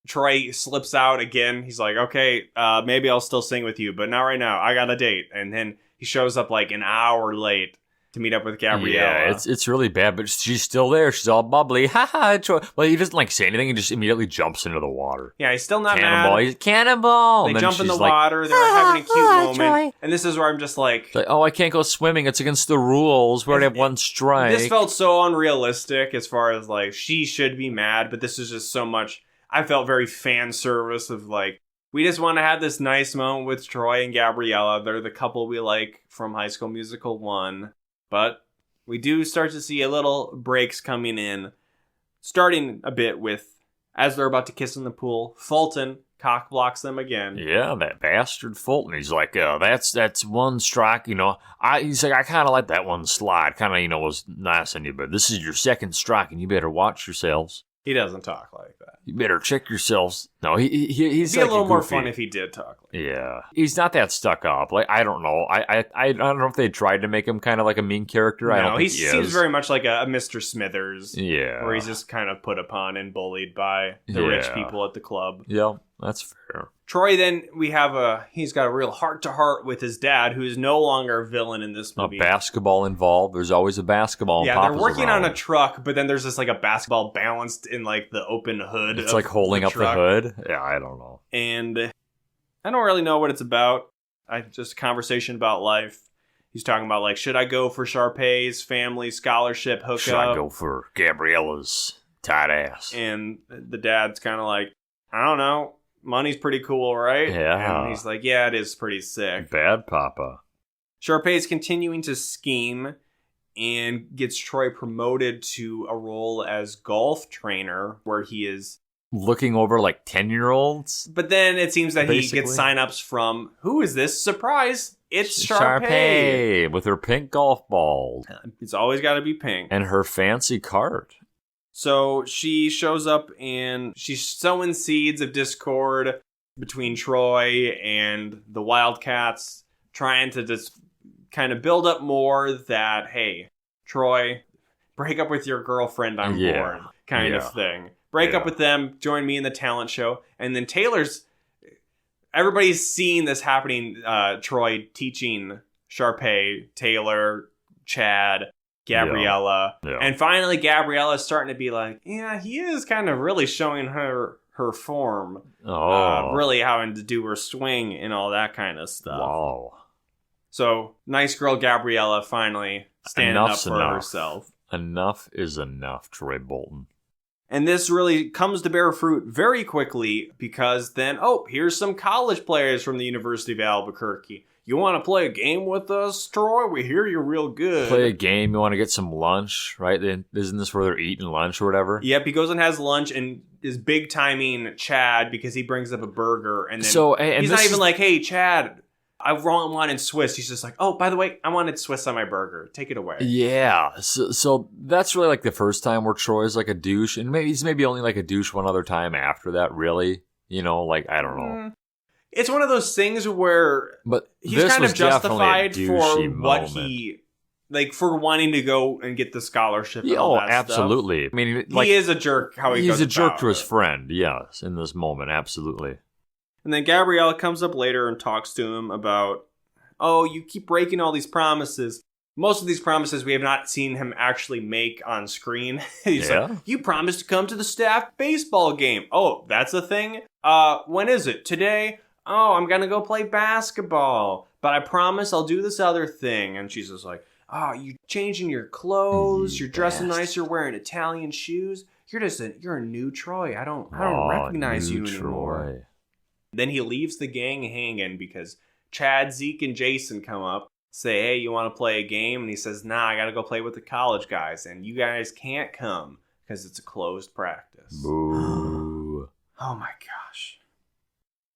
Troy slips out again. He's like, okay, maybe I'll still sing with you, but not right now. I got a date. And then he shows up like an hour late to meet up with Gabriella. Yeah, it's really bad, but she's still there. She's all bubbly. Ha ha. Well, he doesn't like say anything. He just immediately jumps into the water. Yeah, he's still not Cannonball. mad. He's cannonball. They jump in the water. They're having a cute moment. Troy. And this is where I'm just like, oh, I can't go swimming. It's against the rules. We already have one strike. This felt so unrealistic as far as like, she should be mad, but this is just so much. I felt very fan service of like, we just want to have this nice moment with Troy and Gabriella. They're the couple we like from High School Musical 1. But we do start to see a little breaks coming in, starting a bit with, as they're about to kiss in the pool, Fulton cock blocks them again. Yeah, that bastard Fulton. He's like, that's one strike, he's like, I kind of let that one slide. Kind of, was nice on you, but this is your second strike, and you better watch yourselves. He doesn't talk like that. You better check yourselves. No, he's It'd be like a little more fun if he did talk like that. Yeah. He's not that stuck up. Like, I don't know. I don't know if they tried to make him kind of like a mean character. I don't think he seems very much like a Mr. Smithers. Yeah. Where he's just kind of put upon and bullied by the rich people at the club. Yeah, that's fair. Troy, then, he's got a real heart-to-heart with his dad, who is no longer a villain in this movie. A basketball involved. There's always a basketball. Yeah, they're working on a truck, but then there's this, like, a basketball balanced in, like, the open hood. It's like holding up the hood? Yeah, I don't know. And I don't really know what it's about. Just a conversation about life. He's talking about, like, should I go for Sharpay's family scholarship hookup? Should I go for Gabriella's tight ass? And the dad's kind of like, I don't know. Money's pretty cool, right? Yeah. And he's like, yeah, it is pretty sick. Bad papa. Sharpay's continuing to scheme and gets Troy promoted to a role as golf trainer, where he is looking over like 10-year-olds. But then it seems that he gets signups from, who is this? Surprise! It's Sharpay with her pink golf balls. It's always got to be pink. And her fancy cart. So she shows up and she's sowing seeds of discord between Troy and the Wildcats, trying to just kind of build up more that, hey, Troy, break up with your girlfriend, I'm bored, kind of thing. Break up with them, join me in the talent show. And then everybody's seeing this happening, Troy teaching Sharpay, Taylor, Chad, Gabriella. Yeah. And finally, Gabriella's starting to be like, yeah, he is kind of really showing her form. Really having to do her swing and all that kind of stuff. Wow. So, nice girl Gabriella finally standing up for herself. Enough is enough, Troy Bolton. And this really comes to bear fruit very quickly because then, here's some college players from the University of Albuquerque. You want to play a game with us, Troy? We hear you're real good. Play a game. You want to get some lunch, right? Isn't this where they're eating lunch or whatever? Yep, he goes and has lunch and is big timing Chad because he brings up a burger. And then he's not even like, hey, Chad, I wanted Swiss. He's just like, oh, by the way, I wanted Swiss on my burger. Take it away. Yeah. So that's really like the first time where Troy's like a douche. And he's maybe only like a douche one other time after that, really. I don't know. It's one of those things where But he's this kind was of justified definitely a for douchey what moment. he, like, for wanting to go and get the scholarship and Yeah, all oh, that absolutely. stuff. I mean, like, He is a jerk how he he's goes a jerk about to his it. friend, yes, in this moment, absolutely. And then Gabriella comes up later and talks to him about, oh, you keep breaking all these promises. Most of these promises we have not seen him actually make on screen. He's like, you promised to come to the staff baseball game. Oh, that's a thing? When is it? Today? Oh, I'm gonna go play basketball. But I promise I'll do this other thing. And she's just like, oh, you changing your clothes, you're dressing nice, you're wearing Italian shoes. You're a new Troy. I don't recognize you anymore. Troy. Then he leaves the gang hanging because Chad, Zeke, and Jason come up, say, hey, you want to play a game? And he says, nah, I got to go play with the college guys, and you guys can't come because it's a closed practice. Boo. Oh my gosh.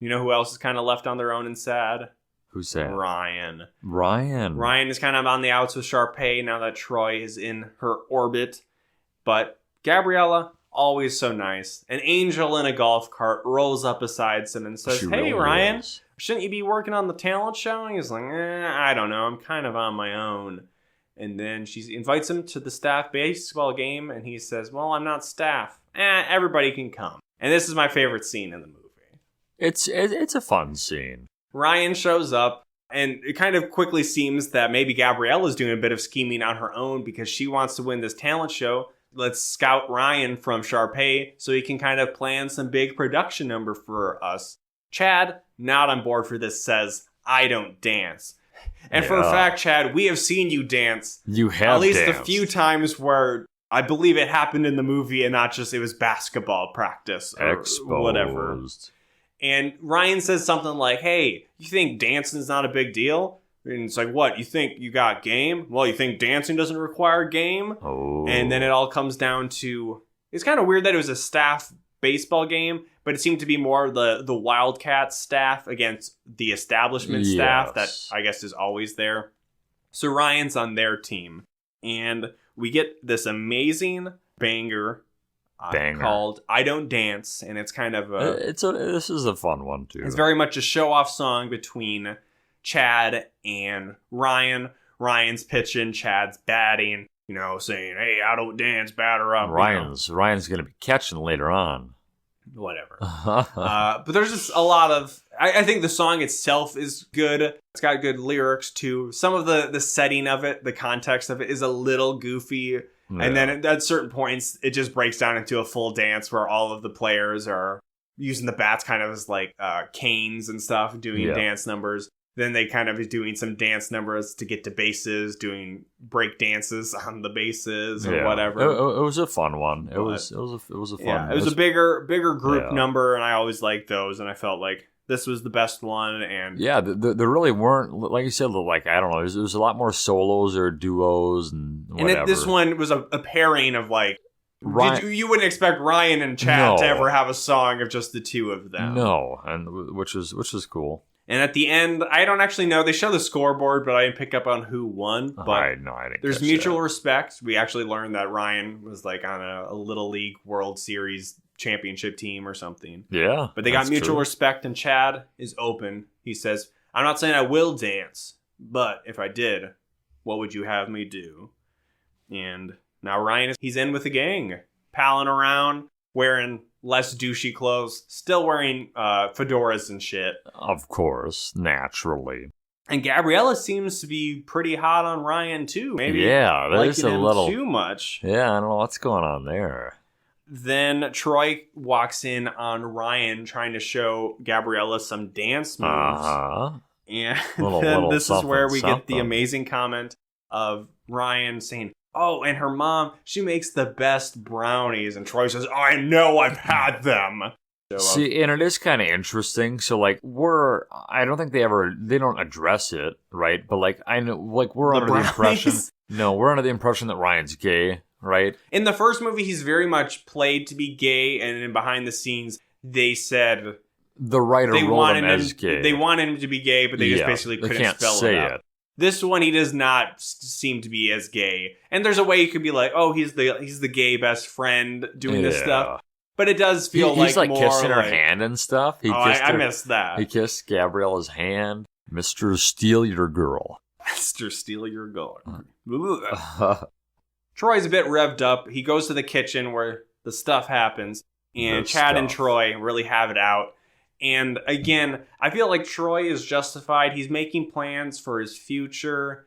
You know who else is kind of left on their own and sad? Who's that? Ryan. Ryan is kind of on the outs with Sharpay now that Troy is in her orbit. But Gabriella, always so nice. An angel in a golf cart rolls up beside him and says, hey, Ryan, shouldn't you be working on the talent show? And he's like, I don't know. I'm kind of on my own. And then she invites him to the staff baseball game, and he says, well, I'm not staff. Everybody can come. And this is my favorite scene in the movie. It's a fun scene. Ryan shows up, and it kind of quickly seems that maybe Gabriella's doing a bit of scheming on her own because she wants to win this talent show. Let's scout Ryan from Sharpay so he can kind of plan some big production number for us. Chad, not on board for this, says, I don't dance. And for a fact, Chad, we have seen you dance. You have at least danced. a few times where I believe it happened in the movie and not just it was basketball practice or whatever. And Ryan says something like, hey, you think dancing's not a big deal? And it's like, what? You think you got game? Well, you think dancing doesn't require game? Oh. And then it all comes down to, it's kind of weird that it was a staff baseball game, but it seemed to be more the Wildcats staff against the establishment staff that I guess is always there. So Ryan's on their team. And we get this amazing banger called I Don't Dance. And it's kind of this is a fun one, too. It's very much a show-off song between Chad and Ryan. Ryan's pitching, Chad's batting, saying, hey, I don't dance, batter up. Ryan's going to be catching later on. Whatever. But there's just a lot of, I think the song itself is good. It's got good lyrics too. Some of the setting of it, the context of it is a little goofy. Yeah. And then at certain points, it just breaks down into a full dance where all of the players are using the bats kind of as like canes and stuff, doing dance numbers. Then they kind of is doing some dance numbers to get to bases, doing break dances on the bases or whatever. It was a fun one. It was a fun. Yeah, it was a bigger group number, and I always liked those. And I felt like this was the best one. And there really weren't, like you said, like I don't know. There was a lot more solos or duos and whatever. And this one was a pairing of like. You wouldn't expect Ryan and Chad to ever have a song of just the two of them. No, and which is cool. And at the end, I don't actually know. They show the scoreboard, but I didn't pick up on who won. But I didn't. There's mutual respect. We actually learned that Ryan was like on a Little League World Series championship team or something. Yeah. But they got mutual respect, and Chad is open. He says, I'm not saying I will dance, but if I did, what would you have me do? And now Ryan, he's in with the gang, palling around, wearing less douchey clothes, still wearing fedoras and shit. Of course, naturally. And Gabriella seems to be pretty hot on Ryan too. Maybe there's a little too much. Yeah, I don't know what's going on there. Then Troy walks in on Ryan trying to show Gabriella some dance moves. And then this is where we get the amazing comment of Ryan saying, oh, and her mom, she makes the best brownies. And Troy says, I know, I've had them. See, and it is kind of interesting. So, like, I don't think they don't address it, right? But, like, I know, like, we're under the impression that Ryan's gay, right? In the first movie, he's very much played to be gay. And in behind the scenes, they said the writer wrote him as gay. They wanted him to be gay, but they just basically couldn't spell it out. This one, he does not seem to be as gay. And there's a way you could be like, oh, he's the gay best friend doing this stuff. But it does feel he's like more kissing her hand and stuff. I missed that. He kissed Gabriella's hand. Mr. Steal Your Girl. Mr. Steal Your Girl. Troy's a bit revved up. He goes to the kitchen where the stuff happens. And Chad and Troy really have it out. And again, I feel like Troy is justified. He's making plans for his future.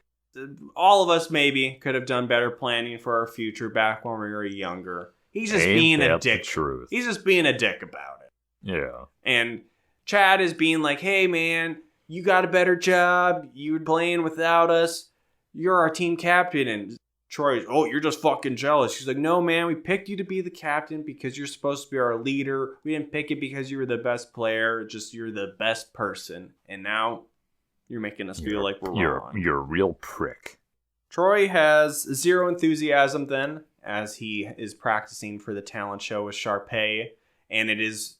All of us maybe could have done better planning for our future back when we were younger. He's just being a dick. Truth. He's just being a dick about it. Yeah. And Chad is being like, hey, man, you got a better job. You were playing without us. You're our team captain. And Troy's, oh, you're just fucking jealous. She's like, no, man, we picked you to be the captain because you're supposed to be our leader. We didn't pick it because you were the best player. Just you're the best person. And now you're making us feel like we're wrong. You're a real prick. Troy has zero enthusiasm then as he is practicing for the talent show with Sharpay. And it is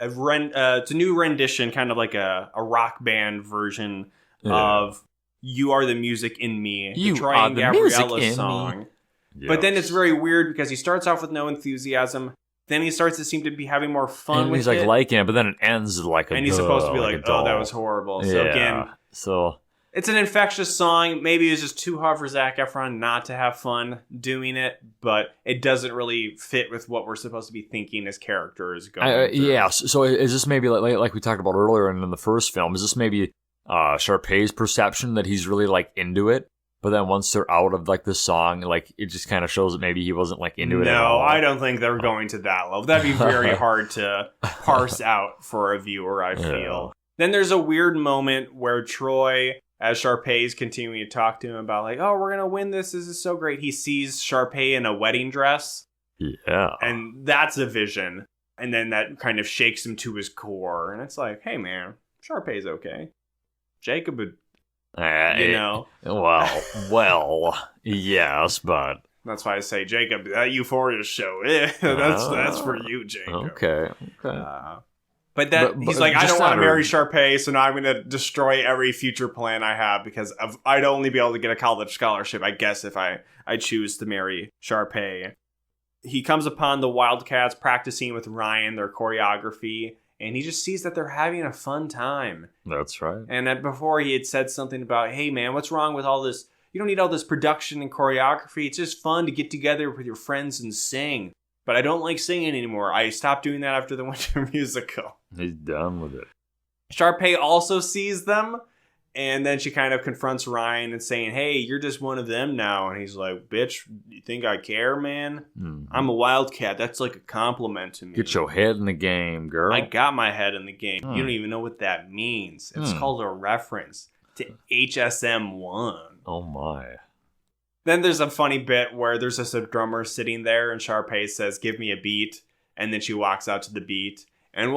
it's a new rendition, kind of like a rock band version of You Are the Music in Me, You the Troy Are and the Gabriella Music in song. Me. Yes. But then it's very weird because he starts off with no enthusiasm. Then he starts to seem to be having more fun and with he's like it. liking it, but then it ends like a And he's supposed to be like, a oh, that doll. was horrible. Yeah. So again, it's an infectious song. Maybe it's just too hard for Zac Efron not to have fun doing it, but it doesn't really fit with what we're supposed to be thinking his character is going through. Yeah, so is this maybe like we talked about earlier in the first film, is this maybe Sharpay's perception that he's really like into it, but then once they're out of like the song, like it just kind of shows that maybe he wasn't like into it at all? No, I don't think they're going to that level. That'd be very hard to parse out for a viewer, I feel. Then there's a weird moment where Troy, as Sharpay is continuing to talk to him about like, oh, we're going to win this. This is so great. He sees Sharpay in a wedding dress. Yeah. And that's a vision. And then that kind of shakes him to his core. And it's like, hey, man, Sharpay's okay. Jacob would, Well, yes, but... That's why I say, Jacob, that Euphoria show, that's for you, Jacob. Okay. But he's like, I don't want to marry Sharpay, so now I'm going to destroy every future plan I have because I'd only be able to get a college scholarship, I guess, if I choose to marry Sharpay. He comes upon the Wildcats practicing with Ryan, their choreography, and he just sees that they're having a fun time. That's right. And before he had said something about, hey, man, what's wrong with all this? You don't need all this production and choreography. It's just fun to get together with your friends and sing. But I don't like singing anymore. I stopped doing that after the Winter Musical. He's done with it. Sharpay also sees them, and then she kind of confronts Ryan and saying, hey, you're just one of them now. And he's like, bitch, you think I care, man? Mm-hmm. I'm a Wildcat. That's like a compliment to me. Get your head in the game, girl. I got my head in the game. You don't even know what that means. It's called a reference to HSM1. Oh, my. Then there's a funny bit where there's just a drummer sitting there and Sharpay says, give me a beat. And then she walks out to the beat and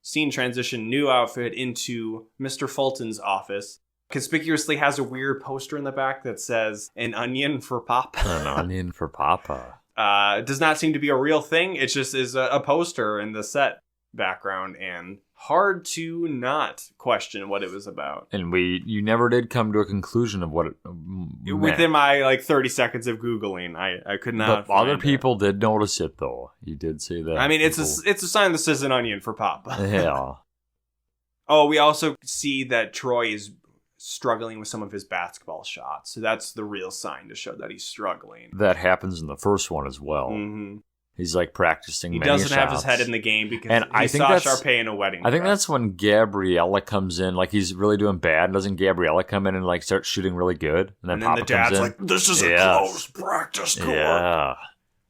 scene transition, new outfit into Mr. Fulton's office. Conspicuously has a weird poster in the back that says, an onion for Papa. An onion for Papa. It does not seem to be a real thing. It just is a poster in the set background and hard to not question what it was about. And you never did come to a conclusion of what it meant. Within my 30 seconds of Googling, I could not. But other people did notice it, though. You did say that. I mean, it's a sign this is an onion for Papa. Yeah. Oh, we also see that Troy is struggling with some of his basketball shots. So that's the real sign to show that he's struggling. That happens in the first one as well. Mm-hmm. He's like practicing He many doesn't shots. have his head in the game because I think saw Sharpay in a wedding I think dress. that's when Gabriella comes in. Like, he's really doing bad. Doesn't Gabriella come in and like start shooting really good? And then Papa the dad's comes in. like, this is a close practice court. Yeah.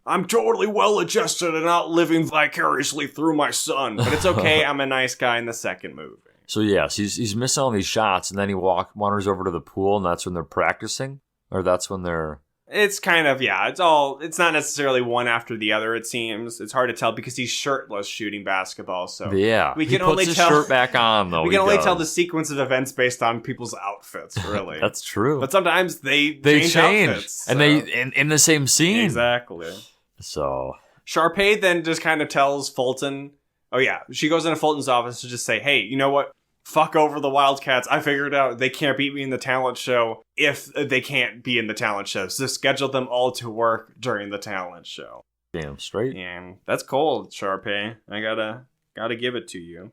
I'm totally well adjusted and not living vicariously through my son. But it's okay. I'm a nice guy in the second movie. So yes, he's missing all these shots, and then he wanders over to the pool, and that's when they're practicing? Or that's when they're... It's kind of, it's not necessarily one after the other, it seems. It's hard to tell because he's shirtless shooting basketball, so... Yeah, we can he puts his shirt back on, though. We can only tell the sequence of events based on people's outfits, really. That's true. But sometimes they change outfits. And they in the same scene. Exactly. So... Sharpay then just kind of tells Fulton... Oh, yeah. She goes into Fulton's office to just say, hey, you know what? Fuck over the Wildcats. I figured out they can't beat me in the talent show if they can't be in the talent show. So schedule them all to work during the talent show. Damn straight. And that's cold, Sharpay. I gotta give it to you.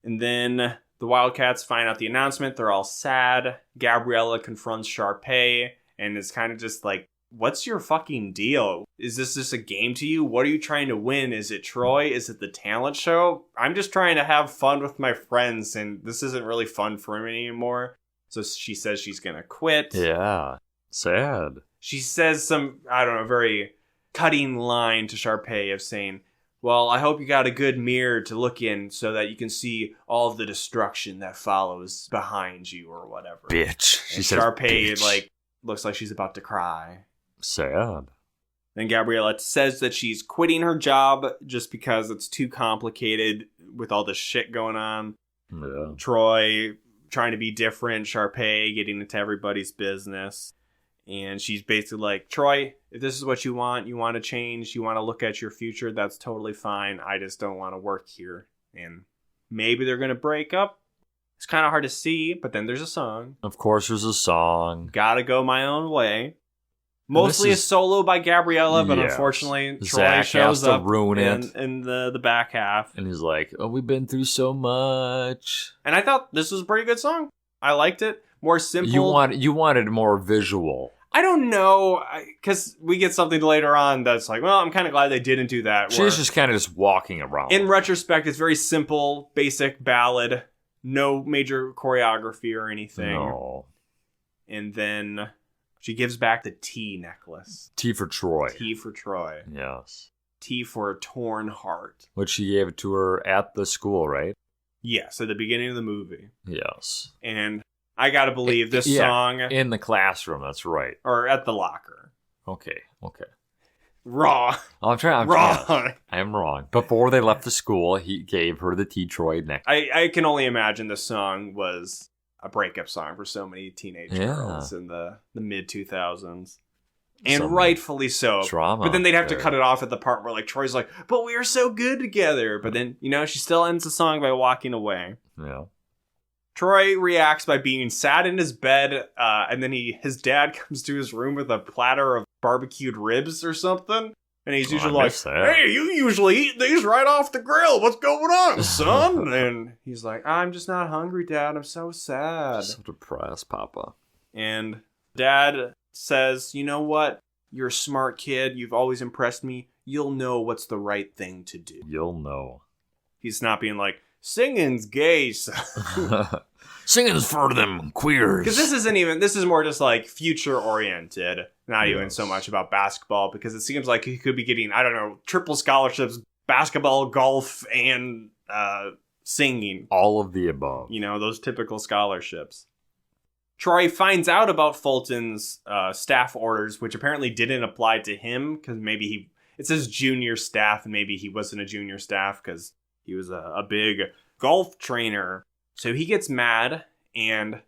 And then the Wildcats find out the announcement. They're all sad. Gabriella confronts Sharpay and is kind of just like, what's your fucking deal? Is this just a game to you? What are you trying to win? Is it Troy? Is it the talent show? I'm just trying to have fun with my friends, and this isn't really fun for me anymore. So she says she's gonna quit. Yeah. Sad. She says some, I don't know, very cutting line to Sharpay of saying, well, I hope you got a good mirror to look in so that you can see all of the destruction that follows behind you or whatever. Bitch. She says Sharpay, bitch. like, looks like she's about to cry. Sad. Then Gabriella says that she's quitting her job just because it's too complicated with all this shit going on. Yeah. Troy trying to be different, Sharpay getting into everybody's business. And she's basically like, Troy, if this is what you want to change, you want to look at your future, that's totally fine. I just don't want to work here. And maybe they're going to break up. It's kind of hard to see, but then there's a song. Of course, there's a song. Gotta Go My Own Way. Mostly a solo by Gabriella, but unfortunately, Troy Zach shows has to up ruin it in the back half. And he's like, oh, we've been through so much. And I thought this was a pretty good song. I liked it. More simple. You wanted more visual. I don't know, because we get something later on that's like, well, I'm kind of glad they didn't do that. She's just kind of just walking around. In retrospect, it's very simple, basic ballad. No major choreography or anything. No. And then she gives back the T necklace. T for Troy. T for Troy. Yes. T for a torn heart. Which she gave it to her at the school, right? Yes, at the beginning of the movie. Yes. And I gotta believe this song... in the classroom, that's right. Or at the locker. Okay. Wrong. I'm wrong. Yes, I'm wrong. Before they left the school, he gave her the T. Troy necklace. I can only imagine this song was a breakup song for so many teenage girls in the mid 2000s. And Some rightfully so. Drama. But then they'd have to cut it off at the part where like Troy's like, but we are so good together. But then, she still ends the song by walking away. Yeah. Troy reacts by being sad in his bed, and then his dad comes to his room with a platter of barbecued ribs or something. And he's usually like, hey, you usually eat these right off the grill. What's going on, son? And he's like, I'm just not hungry, Dad. I'm so sad. So depressed, Papa. And Dad says, you know what? You're a smart kid. You've always impressed me. You'll know what's the right thing to do. You'll know. He's not being like, singing's gay, son. Singing's for them queers. Because this is more just like future oriented, not even so much about basketball, because it seems like he could be getting, I don't know, triple scholarships, basketball, golf, and singing. All of the above. Those typical scholarships. Troy finds out about Fulton's staff orders, which apparently didn't apply to him, because maybe it says junior staff, and maybe he wasn't a junior staff because he was a big golf trainer. So he gets mad, and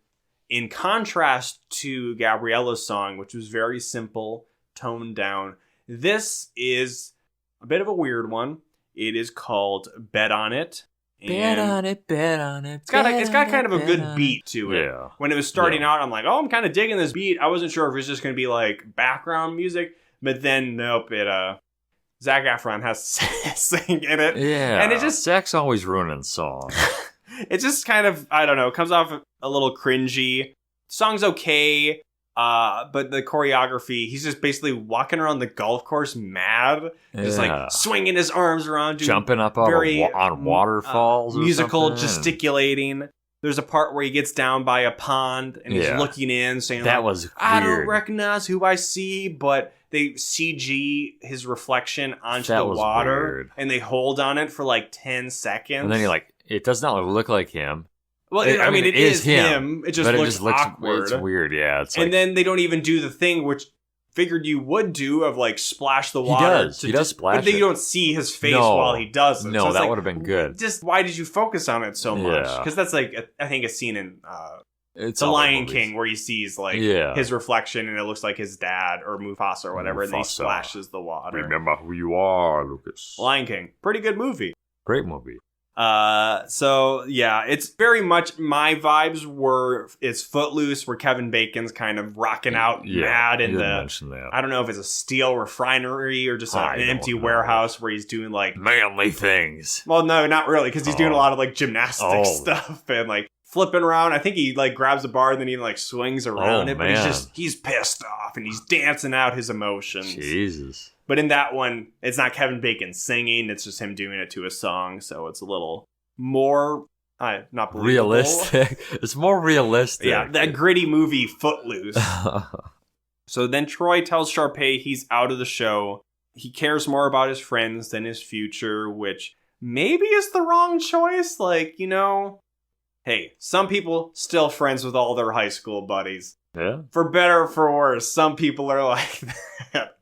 in contrast to Gabriella's song, which was very simple, toned down, this is a bit of a weird one. It is called Bet on It. Bet on it, bet on it. It's got kind of a good beat to it. Yeah. When it was starting out, I'm like, oh, I'm kind of digging this beat. I wasn't sure if it was just going to be like background music, but then nope, Zac Efron has to sing in it. Yeah. And it just... Zach's always ruining songs. It just kind of, I don't know, comes off a little cringy. Song's okay, but the choreography, he's just basically walking around the golf course mad. Just like swinging his arms around. Jumping up on waterfalls or musical something. gesticulating. There's a part where he gets down by a pond and he's looking in saying, that was weird. I don't recognize who I see, but they CG his reflection onto the water. Weird. And they hold on it for like 10 seconds. And then you're like, it does not look like him. Well, it is him. It just looks awkward. It's weird, yeah. And then they don't even do the thing which figured you would do of like splash the water. He does splash but then you don't see his face while he does it. No, so that would have been good. Just why did you focus on it so much? Because that's like I think a scene in The Lion King where he sees like his reflection and it looks like his dad or Mufasa or whatever, and then he splashes the water. Remember who you are, Lucas. Lion King, pretty good movie. Great movie. So yeah, it's very much my vibes it's Footloose, where Kevin Bacon's kind of rocking out mad in I don't know if it's a steel refinery or just an empty warehouse where he's doing like manly things. Well, no, not really, because he's doing a lot of like gymnastic stuff and like flipping around. I think he like grabs a bar and then he like swings around it, but he's pissed off and he's dancing out his emotions. Jesus. But in that one, it's not Kevin Bacon singing. It's just him doing it to a song. So it's a little more, not believable. Realistic. It's more realistic. Yeah, that gritty movie Footloose. So then Troy tells Sharpay he's out of the show. He cares more about his friends than his future, which maybe is the wrong choice. Like, hey, some people still friends with all their high school buddies. Yeah. For better or for worse, some people are like that.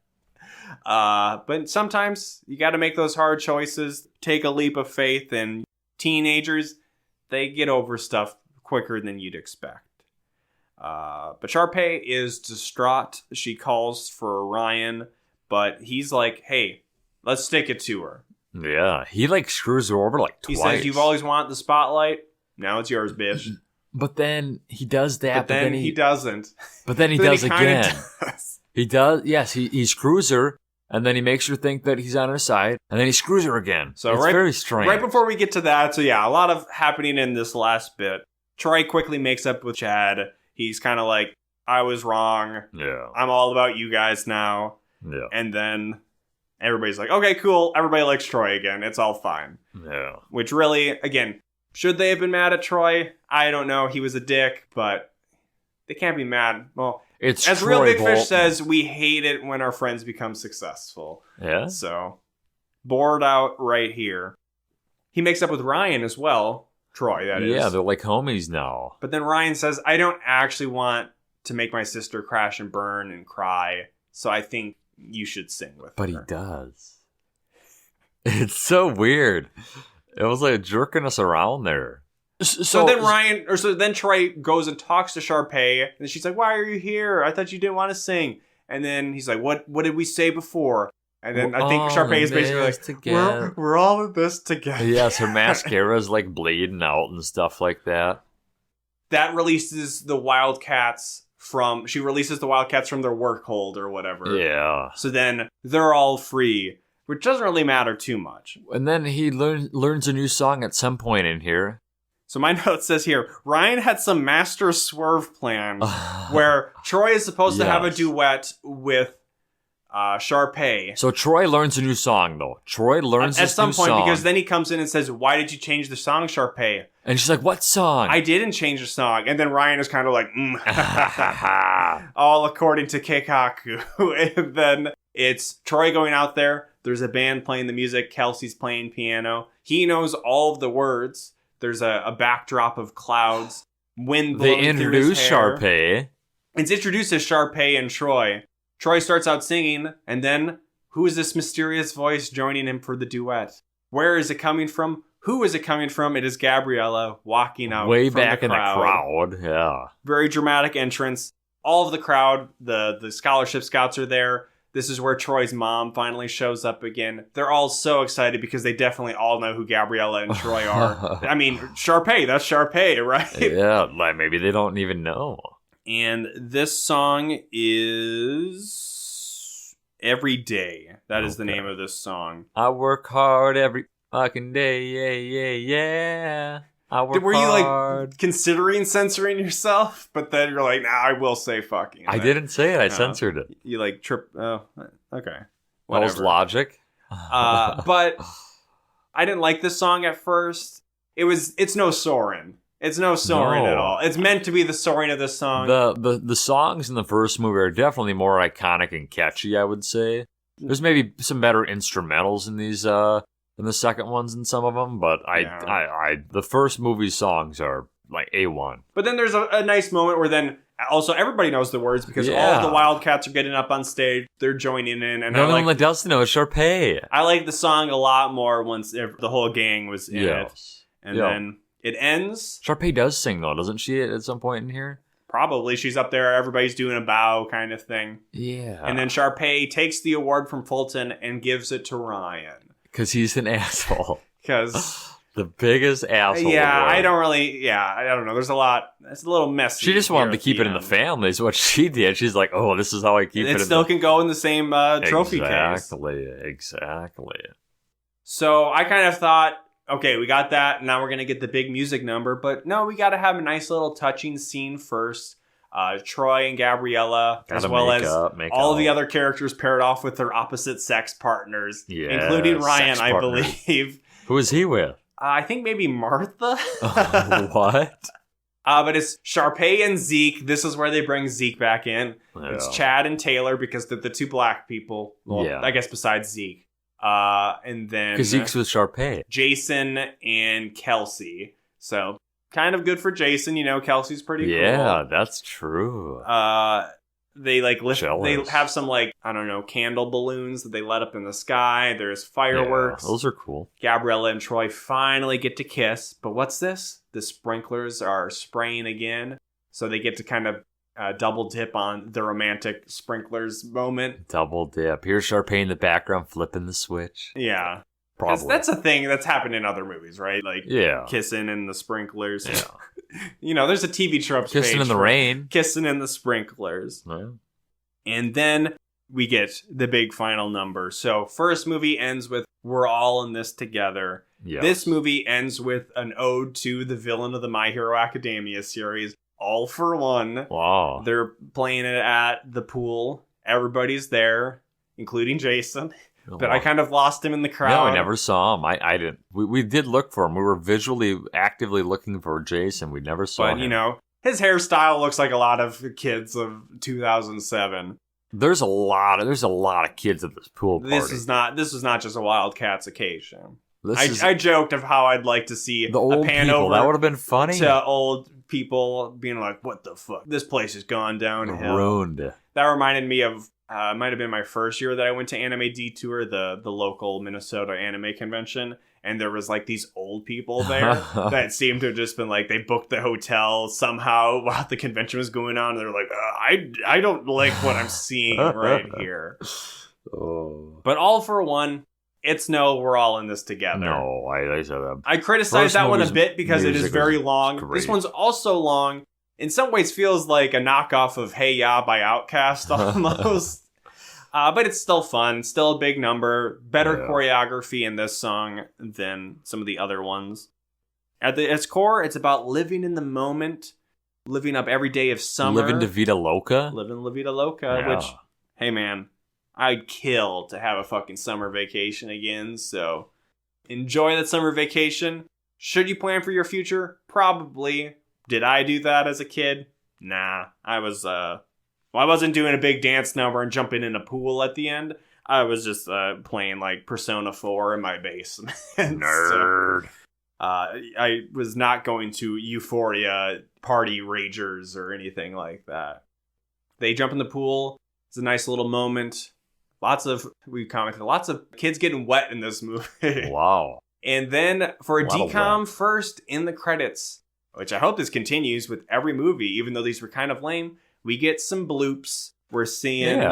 But sometimes you got to make those hard choices, take a leap of faith, and teenagers, they get over stuff quicker than you'd expect. But Sharpay is distraught. She calls for Ryan, but he's like, hey, let's stick it to her. Yeah, he like screws her over like twice. He says, you've always wanted the spotlight. Now it's yours, bitch. But then he does that. But then he doesn't. But then he does again. He does. Yes, he screws her. And then he makes her think that he's on her side, and then he screws her again. So it's very strange. Right before we get to that, so yeah, a lot of happening in this last bit. Troy quickly makes up with Chad. He's kind of like, I was wrong. Yeah. I'm all about you guys now. Yeah. And then everybody's like, okay, cool. Everybody likes Troy again. It's all fine. Yeah. Which really, again, should they have been mad at Troy? I don't know. He was a dick, but they can't be mad. Well, it's as Troy Real Big Bolton. Fish says, we hate it when our friends become successful. Yeah. So, bored out right here. He makes up with Ryan as well. Troy, that is. Yeah, they're like homies now. But then Ryan says, I don't actually want to make my sister crash and burn and cry, so I think you should sing with her. But he does. It's so weird. It was like jerking us around there. So then Troy goes and talks to Sharpay, and she's like, why are you here? I thought you didn't want to sing. And then he's like, what did we say before? And then I think Sharpay is basically like, we're all in this together. Yes, her mascara's like bleeding out and stuff like that. That releases the Wildcats from their work hold or whatever. Yeah. So then they're all free, which doesn't really matter too much. And then he learns a new song at some point in here. So my note says here, Ryan had some master swerve plan where Troy is supposed to have a duet with Sharpay. So Troy learns a new song, though. Troy learns at some point, because then he comes in and says, why did you change the song, Sharpay? And she's like, what song? I didn't change the song. And then Ryan is kind of like, all according to Keikaku. And then it's Troy going out there. There's a band playing the music. Kelsey's playing piano. He knows all of the words. There's a backdrop of clouds. Wind blowing They introduce Sharpay. It's introduced as Sharpay and Troy. Troy starts out singing, and then who is this mysterious voice joining him for the duet? Where is it coming from? Who is it coming from? It is Gabriella walking out way from back the crowd. in the crowd. Yeah. Very dramatic entrance. All of the crowd, the scholarship scouts are there. This is where Troy's mom finally shows up again. They're all so excited because they definitely all know who Gabriella and Troy are. I mean, Sharpay, that's Sharpay, right? Yeah, like maybe they don't even know. And this song is Every Day. That is the name of this song. I work hard every fucking day, yeah. I work Were you hard. like considering censoring yourself? But then you're like, nah, I will say fucking. I didn't say it. I censored it. You like trip. Oh, okay. Whatever. That was logic. But I didn't like this song at first. It's no Soren. It's no Soren at all. It's meant to be the Soren of this song. The songs in the first movie are definitely more iconic and catchy, I would say. There's maybe some better instrumentals in these in the second ones and some of them, but the first movie songs are like A1. But then there's a nice moment where then also everybody knows the words because all of the Wildcats are getting up on stage. They're joining in, and no one that does know is Sharpay. I like the song a lot more once the whole gang was in it, and then it ends. Sharpay does sing though, doesn't she? At some point in here, probably she's up there. Everybody's doing a bow kind of thing. Yeah, and then Sharpay takes the award from Fulton and gives it to Ryan. Because he's an asshole. Because The biggest asshole. Yeah, I don't know. There's a lot. It's a little messy. She just wanted to keep it in the family, is what she did. She's like, oh, this is how I keep it. It still can go in the same trophy case. Exactly. So I kind of thought, okay, we got that. Now we're going to get the big music number. But no, we got to have a nice little touching scene first. Troy and Gabriella, as well as all the other characters paired off with their opposite sex partners, including Ryan, I believe. Who is he with? I think maybe Martha. What? But it's Sharpay and Zeke. This is where they bring Zeke back in. Yeah. It's Chad and Taylor because they're the two black people. Well, I guess besides Zeke. And then... Because Zeke's with Sharpay. Jason and Kelsey. So, kind of good for Jason. You know, Kelsey's pretty cool. Yeah, that's true. They they have some candle balloons that they let up in the sky. There's fireworks. Yeah, those are cool. Gabriella and Troy finally get to kiss. But what's this? The sprinklers are spraying again. So they get to kind of double dip on the romantic sprinklers moment. Double dip. Here's Sharpay in the background flipping the switch. Yeah. Probably. That's a thing that's happened in other movies, right? Like kissing in the sprinklers. Yeah. You know, there's a TV tropes kissing in the rain. Kissing in the sprinklers. Yeah. And then we get the big final number. So first movie ends with we're all in this together. Yes. This movie ends with an ode to the villain of the My Hero Academia series, All for One. Wow. They're playing it at the pool. Everybody's there, including Jason. But I kind of lost him in the crowd. No, I never saw him. I didn't. We did look for him. We were visually, actively looking for Jason. We never saw him. But, you know, his hairstyle looks like a lot of kids of 2007. There's a lot of kids at this pool party. This is not just a Wildcats occasion. I joked of how I'd like to see the old a pan people. over that would have been funny. To old people being like, what the fuck? This place has gone downhill. Ruined. That reminded me of might have been my first year that I went to Anime Detour, the local Minnesota anime convention, and there was like these old people there that seemed to have just been like, they booked the hotel somehow while the convention was going on, and they're like, I don't like what I'm seeing right here. Oh. But All for One, it's we're all in this together. No, I said that. I criticized that one a bit because it is very long. This one's also long. In some ways feels like a knockoff of Hey Ya by Outkast almost. But it's still fun. Still a big number. Better choreography in this song than some of the other ones. At its core, it's about living in the moment. Living up every day of summer. Living La Vida Loca. Living La Vida Loca. Yeah. Which, hey man, I'd kill to have a fucking summer vacation again. So enjoy that summer vacation. Should you plan for your future? Probably. Did I do that as a kid? Nah. I wasn't doing a big dance number and jumping in a pool at the end. I was just playing like Persona 4 in my basement. Nerd. So, I was not going to Euphoria party ragers or anything like that. They jump in the pool. It's a nice little moment. We commented, lots of kids getting wet in this movie. Wow. And then for a decom first in the credits, which I hope this continues with every movie, even though these were kind of lame, we get some bloops. We're seeing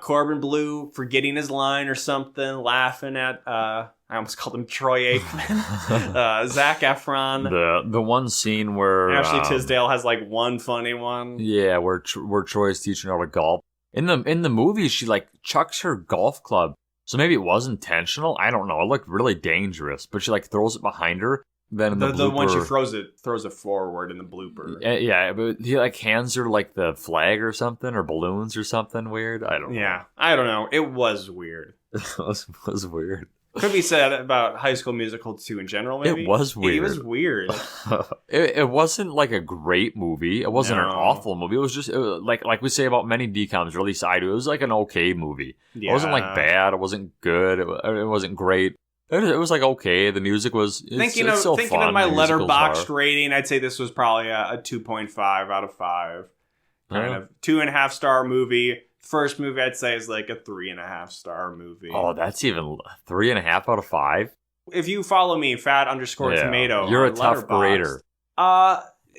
Corbin Blue forgetting his line or something, laughing at, I almost called him Troy Aikman, Zac Efron. The one scene where Ashley Tisdale has like one funny one. Yeah, where Troy's teaching her to golf. In the movie, she like chucks her golf club. So maybe it was intentional. I don't know. It looked really dangerous, but she like throws it behind her. Then the one she throws it forward in the blooper. Yeah, but he like hands her like the flag or something, or balloons or something weird. I don't know. Yeah, I don't know. It was weird. It was weird. Could be said about High School Musical 2 in general, maybe. It was weird. It was weird. It wasn't like a great movie. It wasn't an awful movie. It was just like we say about many DComs, or at least I do. It was like an okay movie. Yeah. It wasn't like bad. It wasn't good. It wasn't great. It was like okay. The music was thinking of my Letterboxd rating. I'd say this was probably a 2.5 out of 5. Kind of 2.5 star movie. First movie I'd say is like a 3.5 star movie. Oh, that's even 3.5 out of 5. If you follow me, fat_tomato. You're a tough grader.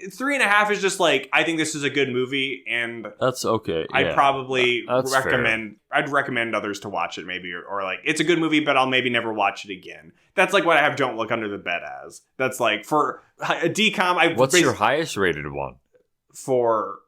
3.5 is just like, I think this is a good movie, and That's okay. I'd yeah. probably That's recommend. fair. I'd recommend others to watch it, maybe, or like it's a good movie, but I'll maybe never watch it again. That's like what I have Don't Look Under the Bed as. That's like for a DCOM. What's your highest rated one? For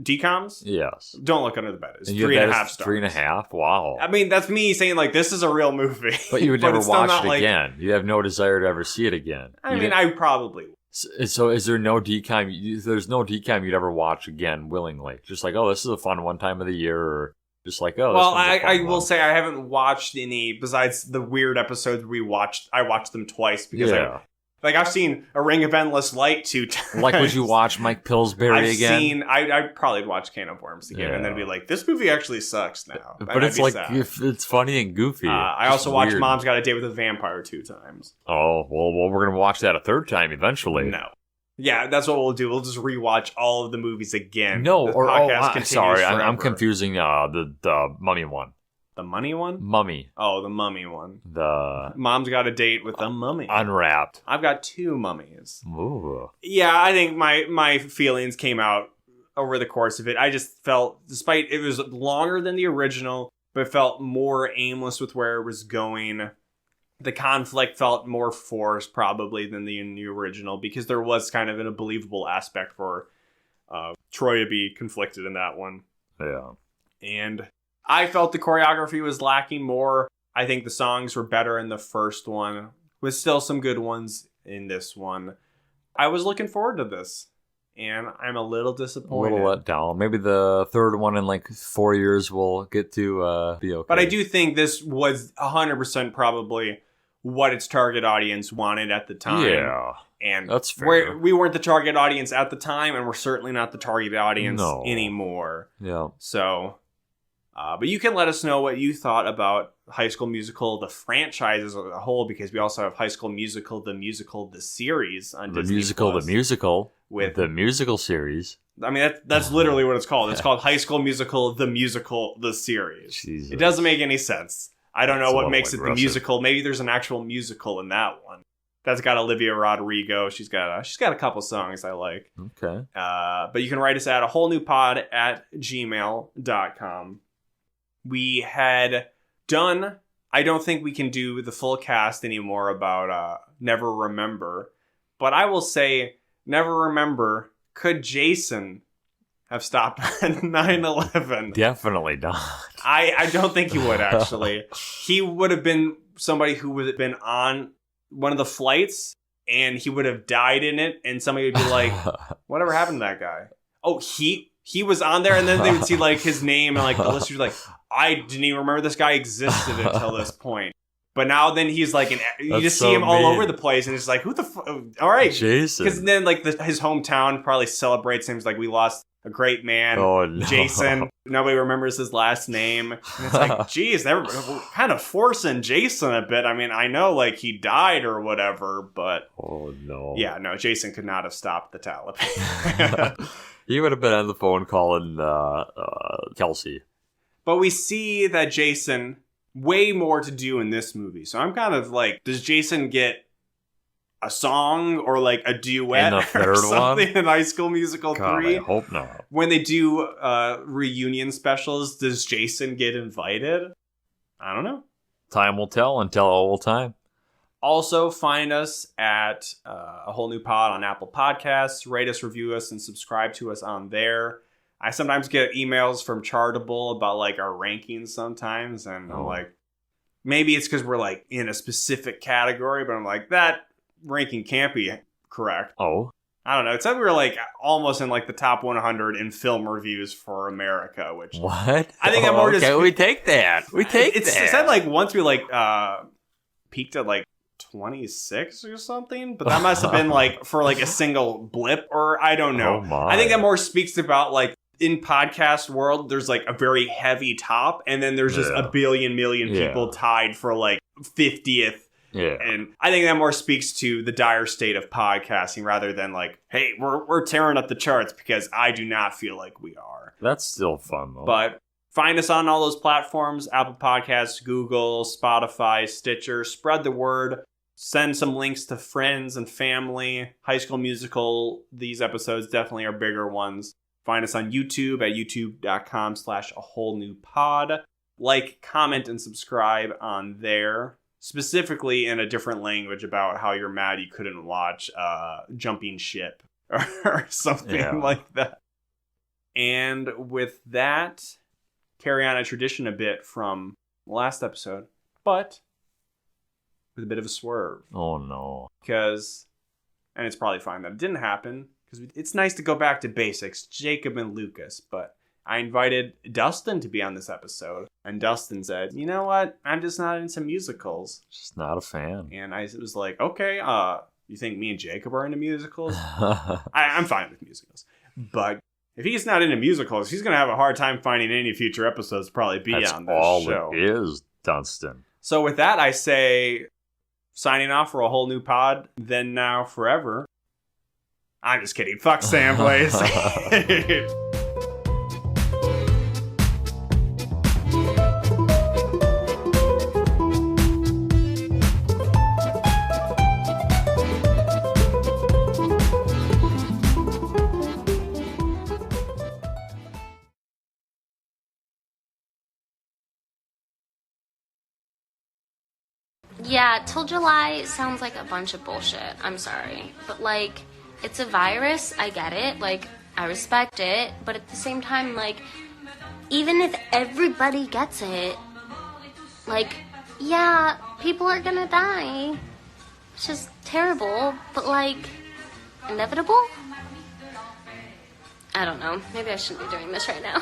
DCOMs? Yes. Don't Look Under the Bed. It's And 3.5 stars. 3.5. Wow. I mean, that's me saying like this is a real movie. But you would never it's still watch not, it like- again. You have no desire to ever see it again. I You mean, didn't- I probably. So is there no DCOM? There's no DCOM you'd ever watch again willingly. Just like, oh, this is a fun one time of the year, or just like, oh. Well, this one's a I fun will one. say I haven't watched any besides the weird episodes we watched. I watched them twice because Yeah. I've seen A Ring of Endless Light 2 times. Like, would you watch Mike Pillsbury again? I'd probably watch Can of Worms again, and then be like, this movie actually sucks now. But it's like, if it's funny and goofy. I Just also watched weird. Mom's Got a Date with a Vampire 2 times. Oh, well, we're going to watch that a third time eventually. No. Yeah, that's what we'll do. We'll just rewatch all of the movies again. No, The or, podcast continues sorry, I'm forever. confusing the Mummy one. The Money one? Mummy. Oh, the Mummy one. The Mom's Got a Date with a Mummy. Unwrapped. I've got 2 mummies. Ooh. Yeah, I think my feelings came out over the course of it. I just felt, despite it was longer than the original, but it felt more aimless with where it was going. The conflict felt more forced probably than in the original, because there was kind of an unbelievable aspect for Troy to be conflicted in that one. Yeah. And I felt the choreography was lacking more. I think the songs were better in the first one, with still some good ones in this one. I was looking forward to this, and I'm a little A disappointed. little let down. Maybe the third one in like 4 years will get to be okay. But I do think this was 100% probably what its target audience wanted at the time. Yeah. And That's fair. we weren't the target audience at the time, and we're certainly not the target audience No. anymore. Yeah. So, but you can let us know what you thought about High School Musical, the franchise as a whole, because we also have High School Musical, the series on The Disney musical, Plus. the musical, with the musical series. I mean, that's literally what it's called. It's called High School Musical, the series. Jesus. It doesn't make any sense. I don't know That's a what little makes it the aggressive. musical. Maybe there's an actual musical in that one. That's got Olivia Rodrigo. She's got a couple songs I like. Okay. But you can write us at a whole new pod at gmail.com. We had done, I don't think we can do the full cast anymore about Never Remember. But I will say, Never Remember, could Jason have stopped at 9/11? Definitely not. I don't think he would, actually. He would have been somebody who would have been on one of the flights, and he would have died in it, and somebody would be like, whatever happened to that guy? Oh, he was on there, and then they would see like his name, and like the listeners like, I didn't even remember this guy existed until this point. But now then he's like, you That's just so see him all mean. over the place, and it's like, who the fuck? All right. Jason. Because then like his hometown probably celebrates him. It's like, we lost a great man. Oh, no. Jason. Nobody remembers his last name. And it's like, geez, they're kind of forcing Jason a bit. I mean, I know like he died or whatever, but Oh, no. yeah, no, Jason could not have stopped the Taliban. He would have been on the phone calling Kelsey. But we see that Jason, way more to do in this movie. So I'm kind of like, does Jason get a song or like a duet In the or third something one? in High School Musical God, 3? I hope not. When they do reunion specials, does Jason get invited? I don't know. Time will tell and tell all time. Also, find us at A Whole New Pod on Apple Podcasts. Rate us, review us, and subscribe to us on there. I sometimes get emails from Chartable about like our rankings sometimes, and I'm like, maybe it's because we're like in a specific category, but I'm like, that ranking can't be correct. Oh. I don't know. It said we were like almost in like the top 100 in film reviews for America, which What? I think I'm more just- Okay, we take that. We take It that. said like once we like peaked at like 26 or something, but that must have been like for like a single blip, or I don't know. Oh my. I think that more speaks about like in podcast world, there's like a very heavy top, and then there's just a million people tied for like 50th. Yeah. And I think that more speaks to the dire state of podcasting rather than like, hey, we're tearing up the charts, because I do not feel like we are. That's still fun though. But find us on all those platforms: Apple Podcasts, Google, Spotify, Stitcher. Spread the word. Send some links to friends and family. High School Musical, these episodes definitely are bigger ones. Find us on YouTube at youtube.com/awholenewpod. Like, comment, and subscribe on there. Specifically in a different language about how you're mad you couldn't watch Jumping Ship or something like that. And with that, carry on a tradition a bit from the last episode, but with a bit of a swerve. Oh, no. Because, and it's probably fine that it didn't happen, because it's nice to go back to basics, Jacob and Lucas, but I invited Dustin to be on this episode, and Dustin said, you know what, I'm just not into musicals. Just not a fan. And I was like, okay, you think me and Jacob are into musicals? I'm fine with musicals. But if he's not into musicals, he's going to have a hard time finding any future episodes to probably be on this show. That's all it is, Dunstan. So with that, I say, signing off for A Whole New Pod, then, now, forever. I'm just kidding. Fuck Sam, please. Yeah, Till July sounds like a bunch of bullshit. I'm sorry. But, like, it's a virus. I get it. Like, I respect it. But at the same time, like, even if everybody gets it, like, yeah, people are gonna die. It's just terrible. But, like, inevitable? I don't know. Maybe I shouldn't be doing this right now.